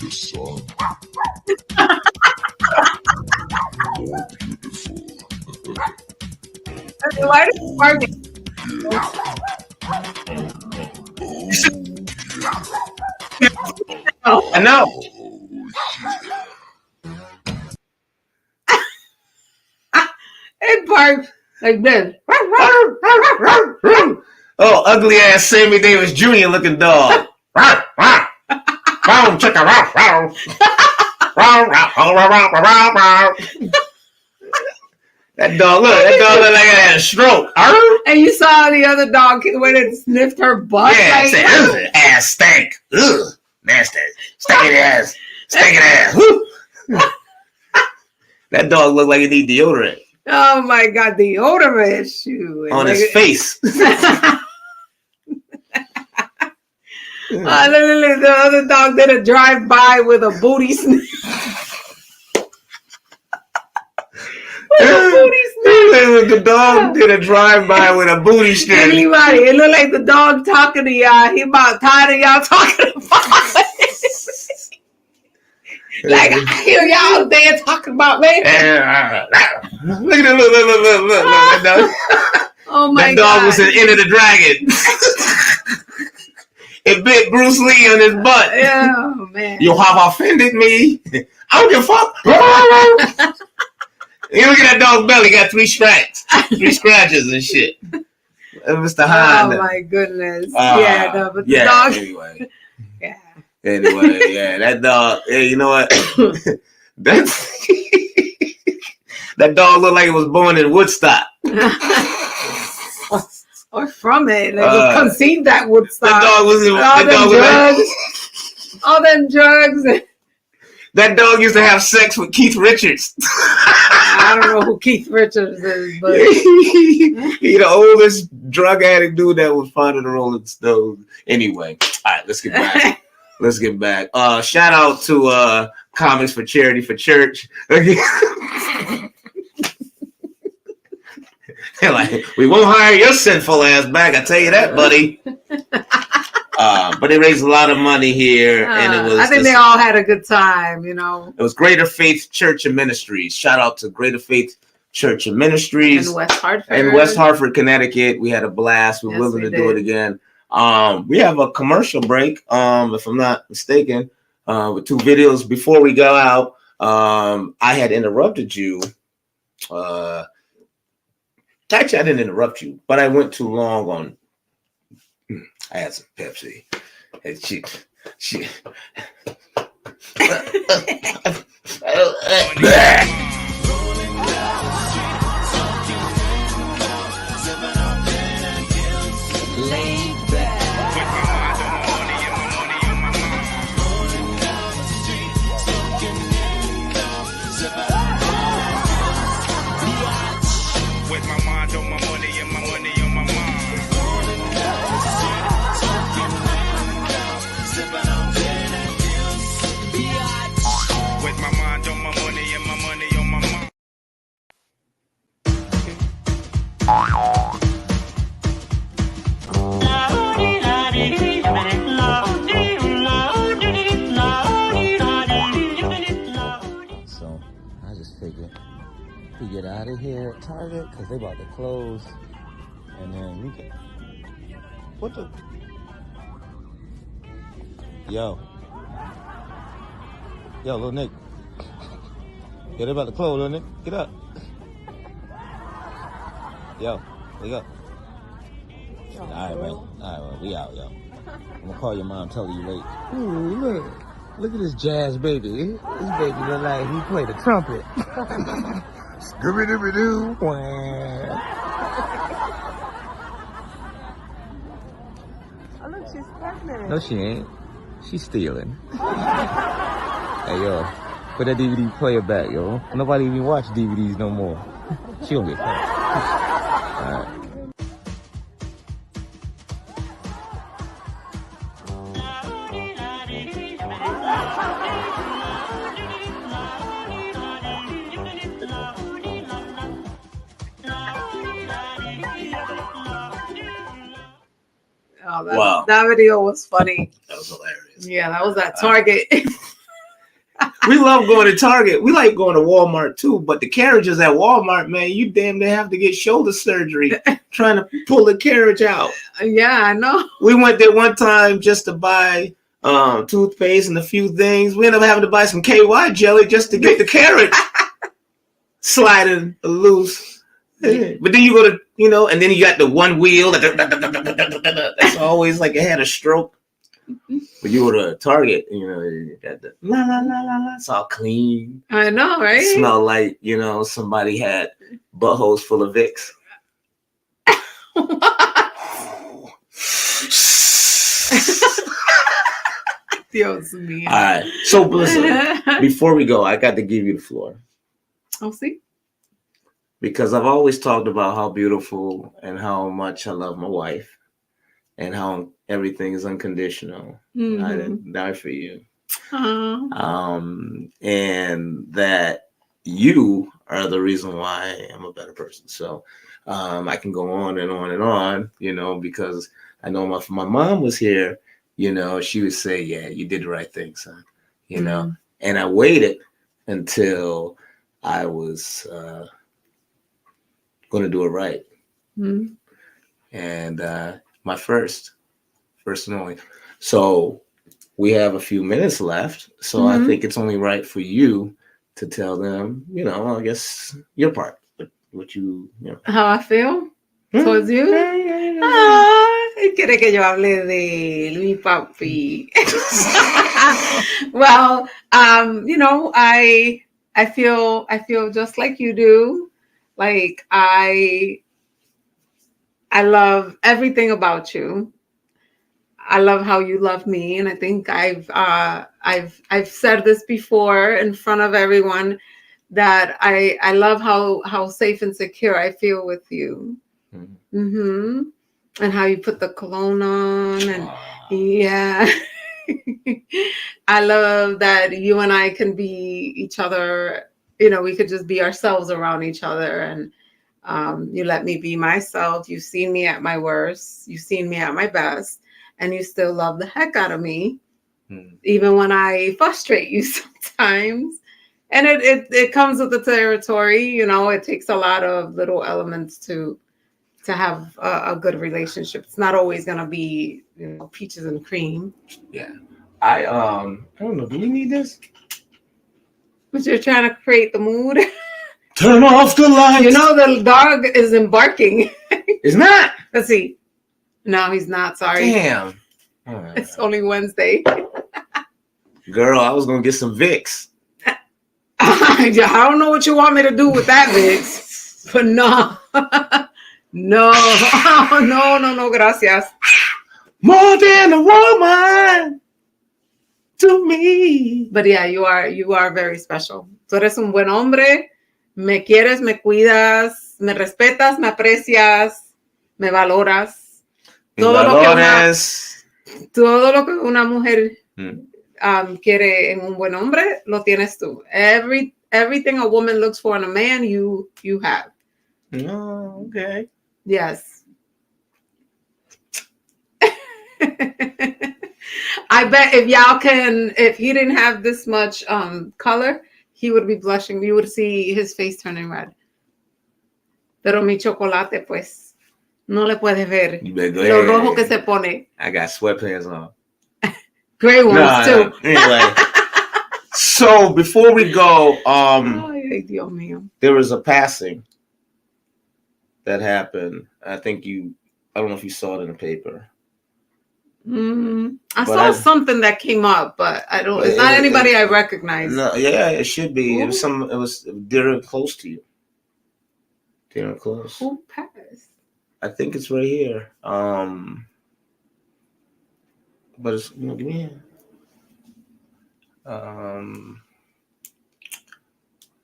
S14: The sun. More beautiful.
S12: Why does it bark?
S11: I know.
S12: It barks like this.
S11: Oh, ugly ass Sammy Davis Jr. looking dog. That dog look like it had a stroke.
S12: And you saw the other dog when it sniffed her butt.
S11: Yeah, like, said, ass stank. Ugh, nasty. Stinking ass. That dog looked like it need deodorant.
S12: Oh my God, deodorant shoe.
S11: On his face.
S12: Literally, the other dog did a drive-by with a booty sniff.
S11: The dog did a drive-by with a booty sniff.
S12: Anybody, it looked like the dog talking to y'all. He about tired of y'all talking about it. Like, I hear y'all there talking about me.
S11: Look at it, look.
S12: Oh my God.
S11: That dog was at End of the Dragon. It bit Bruce Lee on his butt.
S12: Oh, man.
S11: You have offended me. I don't give a fuck. You look at that dog's belly, got 3 scratches and shit. Mr. Han.
S12: Oh my goodness. Yeah, no, but the dog.
S11: Anyway.
S12: Yeah.
S11: Anyway, yeah, that dog. Hey, you know what? That's that dog looked like it was born in Woodstock.
S12: Or from it. Like it conceived that Woodstock.
S11: That dog was
S12: all them drugs.
S11: That dog used to have sex with Keith Richards.
S12: I don't know who Keith Richards is, but
S11: he the oldest drug addict dude that was part of the Rolling Stones. Anyway, all right, let's get back. Let's get back. Shout out to Comics for Charity for Church. Like, we won't hire your sinful ass back, I tell you that, buddy. But they raised a lot of money here, and it was.
S12: I think they all had a good time, you know.
S11: It was Greater Faith Church and Ministries. Shout out to Greater Faith Church and Ministries
S12: in West Hartford.
S11: In West Hartford, Connecticut. We had a blast. We're willing to do it again. We have a commercial break, if I'm not mistaken, with 2 videos before we go out. I had interrupted you. Actually, I didn't interrupt you, but I went too long on. I had some Pepsi, and she.
S15: So I just figured we get out of here at Target because they about to close, and then we can. What the? Yo, little Nick. Yeah, they about to close, little Nick. Get up. Yo, wake up. All right, man. All right, well, we out, yo. I'm gonna call your mom, tell her you late. Ooh, look at this jazz baby. This baby look like he played the trumpet. Scooby-Dooby-Doo.
S9: Oh, look, she's pregnant.
S15: No, she ain't. She's stealing. Hey, yo, put that DVD player back, yo. Nobody even watch DVDs no more. She gonna get caught. All right.
S12: Oh, that video was funny.
S11: That was hilarious.
S12: Yeah, that was at Target.
S11: We love going to Target. We like going to Walmart too, but the carriages at Walmart, man, you damn near have to get shoulder surgery trying to pull the carriage out.
S12: Yeah, I know.
S11: We went there one time just to buy toothpaste and a few things. We ended up having to buy some KY jelly just to get the carriage sliding loose. But then you go to, and then you got the one wheel. That's always like it had a stroke. But you go to Target, you got the la. It's all clean.
S12: I know, right?
S11: Smell like, somebody had buttholes full of Vicks.
S12: Dios mío.
S11: All right. So, listen, before we go, I got to give you the floor.
S12: Oh, see?
S11: Because I've always talked about how beautiful and how much I love my wife and how everything is unconditional.
S12: Mm-hmm.
S11: I didn't die for you.
S12: Uh-huh.
S11: And that you are the reason why I'm a better person. So I can go on and on and on, because I know if my mom was here, she would say, yeah, you did the right thing, son,
S12: Mm-hmm.
S11: And I waited until I was going to do it right.
S12: Mm-hmm.
S11: And my first and only. So we have a few minutes left. So
S12: Mm-hmm.
S11: I think it's only right for you to tell them, I guess your part, what you.
S12: How I feel? towards you. Ah, quiere que yo hable de mi papi. Well, you know, I feel just like you do. Like I love everything about you. I love how you love me, and I think I've said this before in front of everyone that I love how safe and secure I feel with you. Mm-hmm. And how you put the cologne on, and yeah. I love that you and I can be each other. You know, we could just be ourselves around each other, and you let me be myself. You've seen me at my worst. You've seen me at my best, and you still love the heck out of me, even when I frustrate you sometimes. And it comes with the territory. You know, it takes a lot of little elements to have a good relationship. It's not always gonna be, you know, peaches and cream.
S11: Yeah. I don't know. Do we need this?
S12: But you're trying to create the mood.
S11: Turn off the lights.
S12: You know the dog is embarking.
S11: It's not.
S12: Let's see. No, he's not. Sorry.
S11: Damn.
S12: It's only Wednesday.
S11: Girl, I was gonna get some VICKS.
S12: I don't know what you want me to do with that, VICKS. But no. No, gracias.
S11: More than a woman to me.
S12: But yeah, you are very special. Tú eres un buen hombre. Me quieres, me cuidas, me respetas, me aprecias, me valoras. Todo lo que una mujer quiere en un buen hombre, lo tienes tú. Everything a woman looks for in a man, you have.
S11: Oh, okay.
S12: Yes. I bet if he didn't have this much color, he would be blushing. You would see his face turning red. Pero mi chocolate, pues, no le puedes ver lo rojo que se pone.
S11: I got sweatpants on.
S12: Gray ones too.
S11: Anyway, so before we go,
S12: Ay, Dios mío.
S11: there was a passing that happened. I don't know if you saw it in the paper.
S12: I saw something that came up, but I don't. It's not anybody I recognize.
S11: No, yeah, it should be. It was they're close to you. They're close.
S12: Who passed?
S11: I think it's right here. But it's give me here.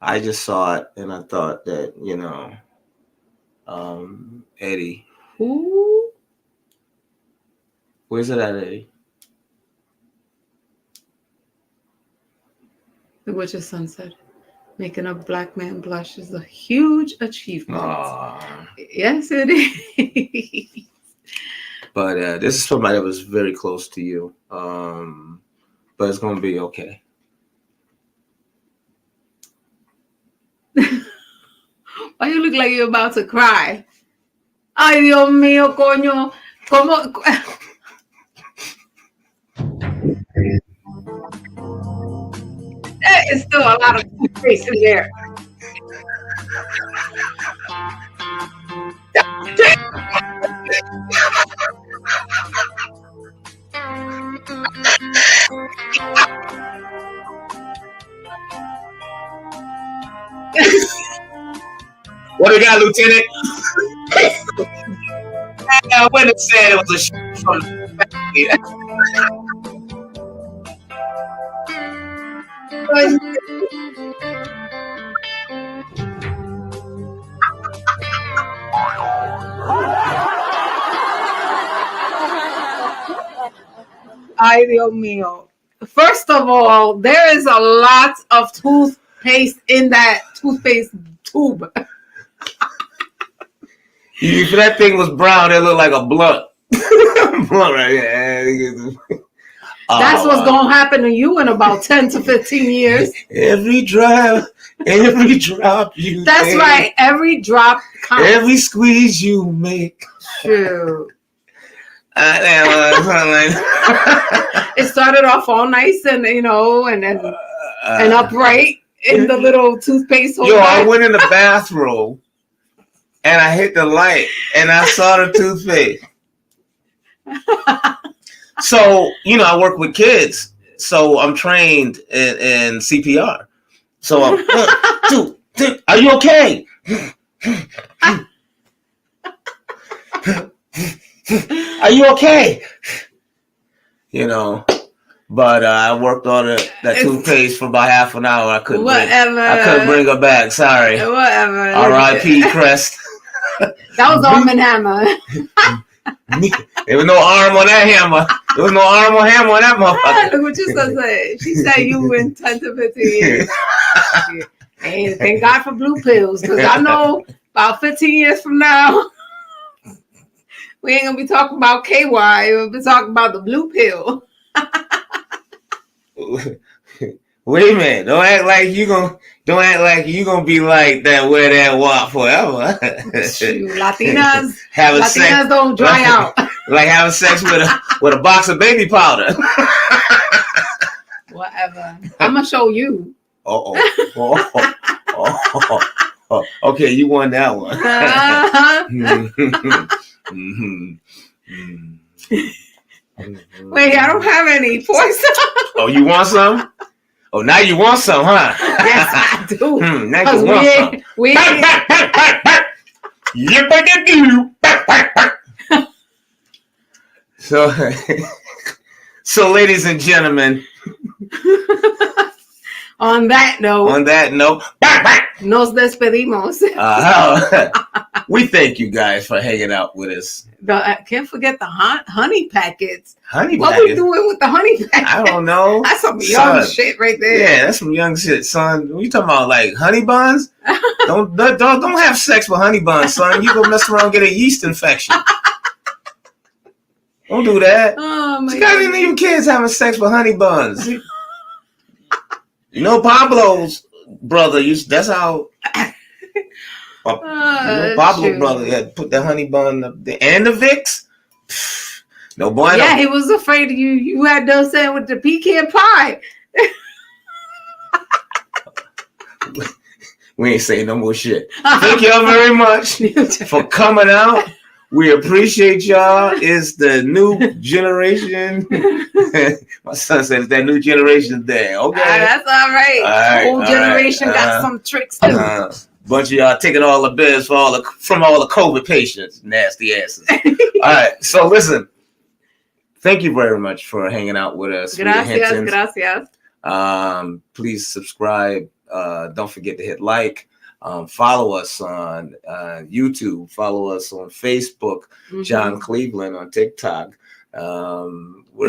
S11: I just saw it and I thought that Eddie.
S12: Who?
S11: Where's it at, Eddie?
S12: The Witch's Son said, making a black man blush is a huge achievement. Yes, it is.
S11: But this is somebody that was very close to you. But it's going to be okay.
S12: Why you look like you're about to cry? Ay, Dios mío, coño. ¿Cómo? There is still a lot of toothpaste in there.
S11: What do you got, Lieutenant? I wouldn't have said it was a shit from
S12: Ay, Dios mío. First of all, there is a lot of toothpaste in that toothpaste tube.
S11: If that thing was brown, it looked like a blunt. Blunt right here.
S12: That's what's going to happen to you in about 10 to 15 years.
S11: Every drop you
S12: That's
S11: take.
S12: right. Every drop counts.
S11: Every squeeze you make.
S12: True. It started off all nice and, and upright in the little toothpaste holder.
S11: Yo, I went in the bathroom and I hit the light, and I saw the toothpaste. So, you know, I work with kids, so I'm trained in CPR. So I'm, 1, 2, 3, are you okay? Are you okay? You know, but I worked on that toothpaste for about half an hour. I couldn't bring her back. Sorry.
S12: Whatever.
S11: R.I.P. Crest.
S12: That was Arm & Hammer.
S11: There was no arm on that hammer. There was no arm or hammer on that motherfucker.
S12: Look what you supposed to say. She said you were in 10 to 15 years. Hey, thank God for blue pills, because I know about 15 years from now, we ain't gonna be talking about KY. We'll be talking about the blue pill.
S11: Wait a minute! Don't act like you gonna be like that. Wear that walk forever.
S12: Latinas
S11: sex,
S12: don't dry out.
S11: Like having sex with a box of baby powder.
S12: Whatever. I'm gonna show you.
S11: Okay, you won that one.
S12: Wait, I don't have any poison.
S11: Oh, you want some? Oh, now you want some, huh?
S12: Yes, I do.
S11: Now you want some. So, ladies and gentlemen,
S12: on that note, nos despedimos.
S11: We thank you guys for hanging out with us.
S12: Can't forget the honey packets.
S11: What
S12: we doing with the honey packets?
S11: I don't know.
S12: That's some young shit right there.
S11: Yeah, that's some young shit, son. We talking about like honey buns? don't have sex with honey buns, son. You gonna mess around and get a yeast infection. Don't do that.
S12: Oh my
S11: God! You kids having sex with honey buns. You know Pablo's brother. That's how. Pablo's brother had put the honey bun up there and the VICKS. No boy.
S12: Yeah, he was afraid you had done saying with the pecan pie.
S11: We ain't saying no more shit. Thank y'all very much for coming out. We appreciate y'all. It's the new generation. My son said it's that new generation there. Okay.
S12: That's all right. The whole generation got some tricks too.
S11: Bunch of y'all taking all the beds from all the COVID patients. Nasty asses. All right. So listen. Thank you very much for hanging out with us.
S12: Gracias.
S11: Please subscribe. Don't forget to hit like. Follow us on YouTube. Follow us on Facebook. John Cleveland on TikTok. We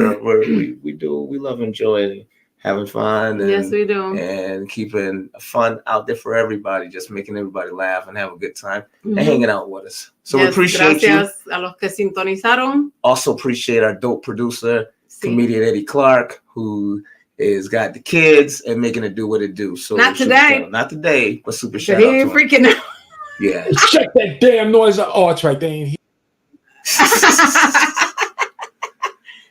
S11: love enjoying having fun. And,
S12: yes, we do.
S11: And keeping fun out there for everybody. Just making everybody laugh and have a good time and hanging out with us. So we appreciate you.
S12: A los que sintonizaron.
S11: Also appreciate our dope producer, comedian Eddie Clark, who is got the kids and making it do what it do. So
S12: not today,
S11: but super shout
S12: he
S11: out
S12: ain't
S11: to him.
S12: freaking out.
S13: Yeah, check that damn noise. Oh, it's right there.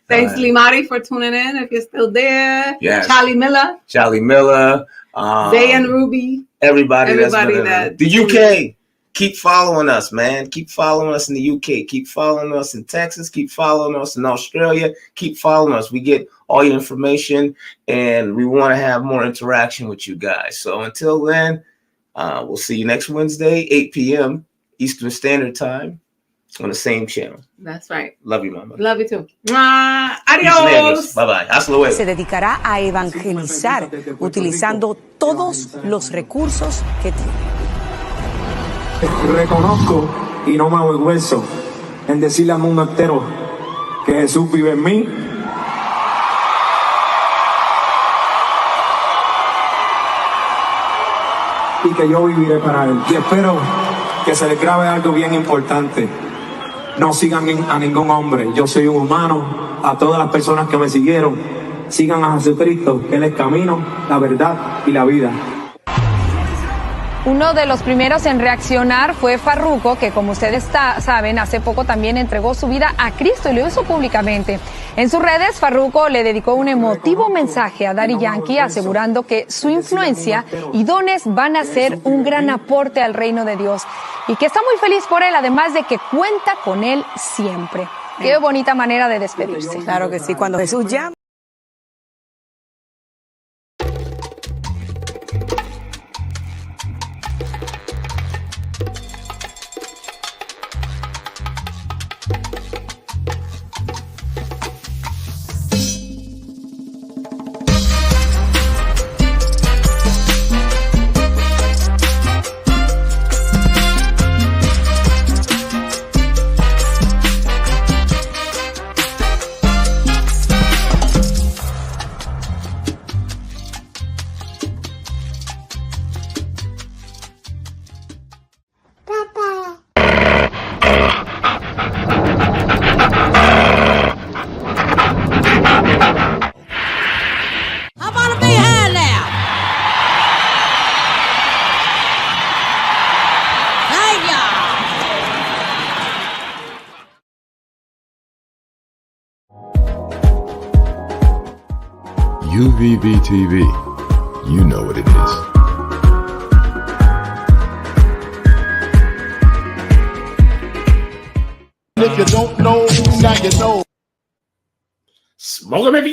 S12: Thanks, Limari, for tuning in. If you're still there,
S11: yes.
S12: Charlie Miller,
S11: Zay
S12: and Ruby,
S11: everybody
S12: that
S11: the UK. Keep following us, man. Keep following us in the UK. Keep following us in Texas. Keep following us in Australia. Keep following us. We get all your information, and we want to have more interaction with you guys. So until then, we'll see you next Wednesday, 8 p.m. Eastern Standard Time on the same channel.
S12: That's right.
S11: Love you, mama.
S12: Love you too. Adiós.
S11: Bye-bye. Hasta luego.
S16: Se dedicará a evangelizar utilizando todos los recursos que tiene.
S17: Reconozco y no me avergüenzo en decirle al mundo entero que Jesús vive en mí. Y que yo viviré para Él. Y espero que se les grabe algo bien importante. No sigan a ningún hombre. Yo soy un humano. A todas las personas que me siguieron, sigan a Jesucristo. Él es el camino, la verdad y la vida.
S18: Uno de los primeros en reaccionar fue Farruko, que como ustedes saben, hace poco también entregó su vida a Cristo y lo hizo públicamente. En sus redes, Farruko le dedicó un emotivo mensaje a Daddy Yankee, asegurando que su influencia y dones van a ser un gran aporte al reino de Dios y que está muy feliz por él, además de que cuenta con él siempre. Qué bonita manera de despedirse.
S16: Claro que sí, cuando Jesús llama.
S14: UVVTV, you know what it is.
S13: If you don't know, now you know.
S6: Smoke 'em if you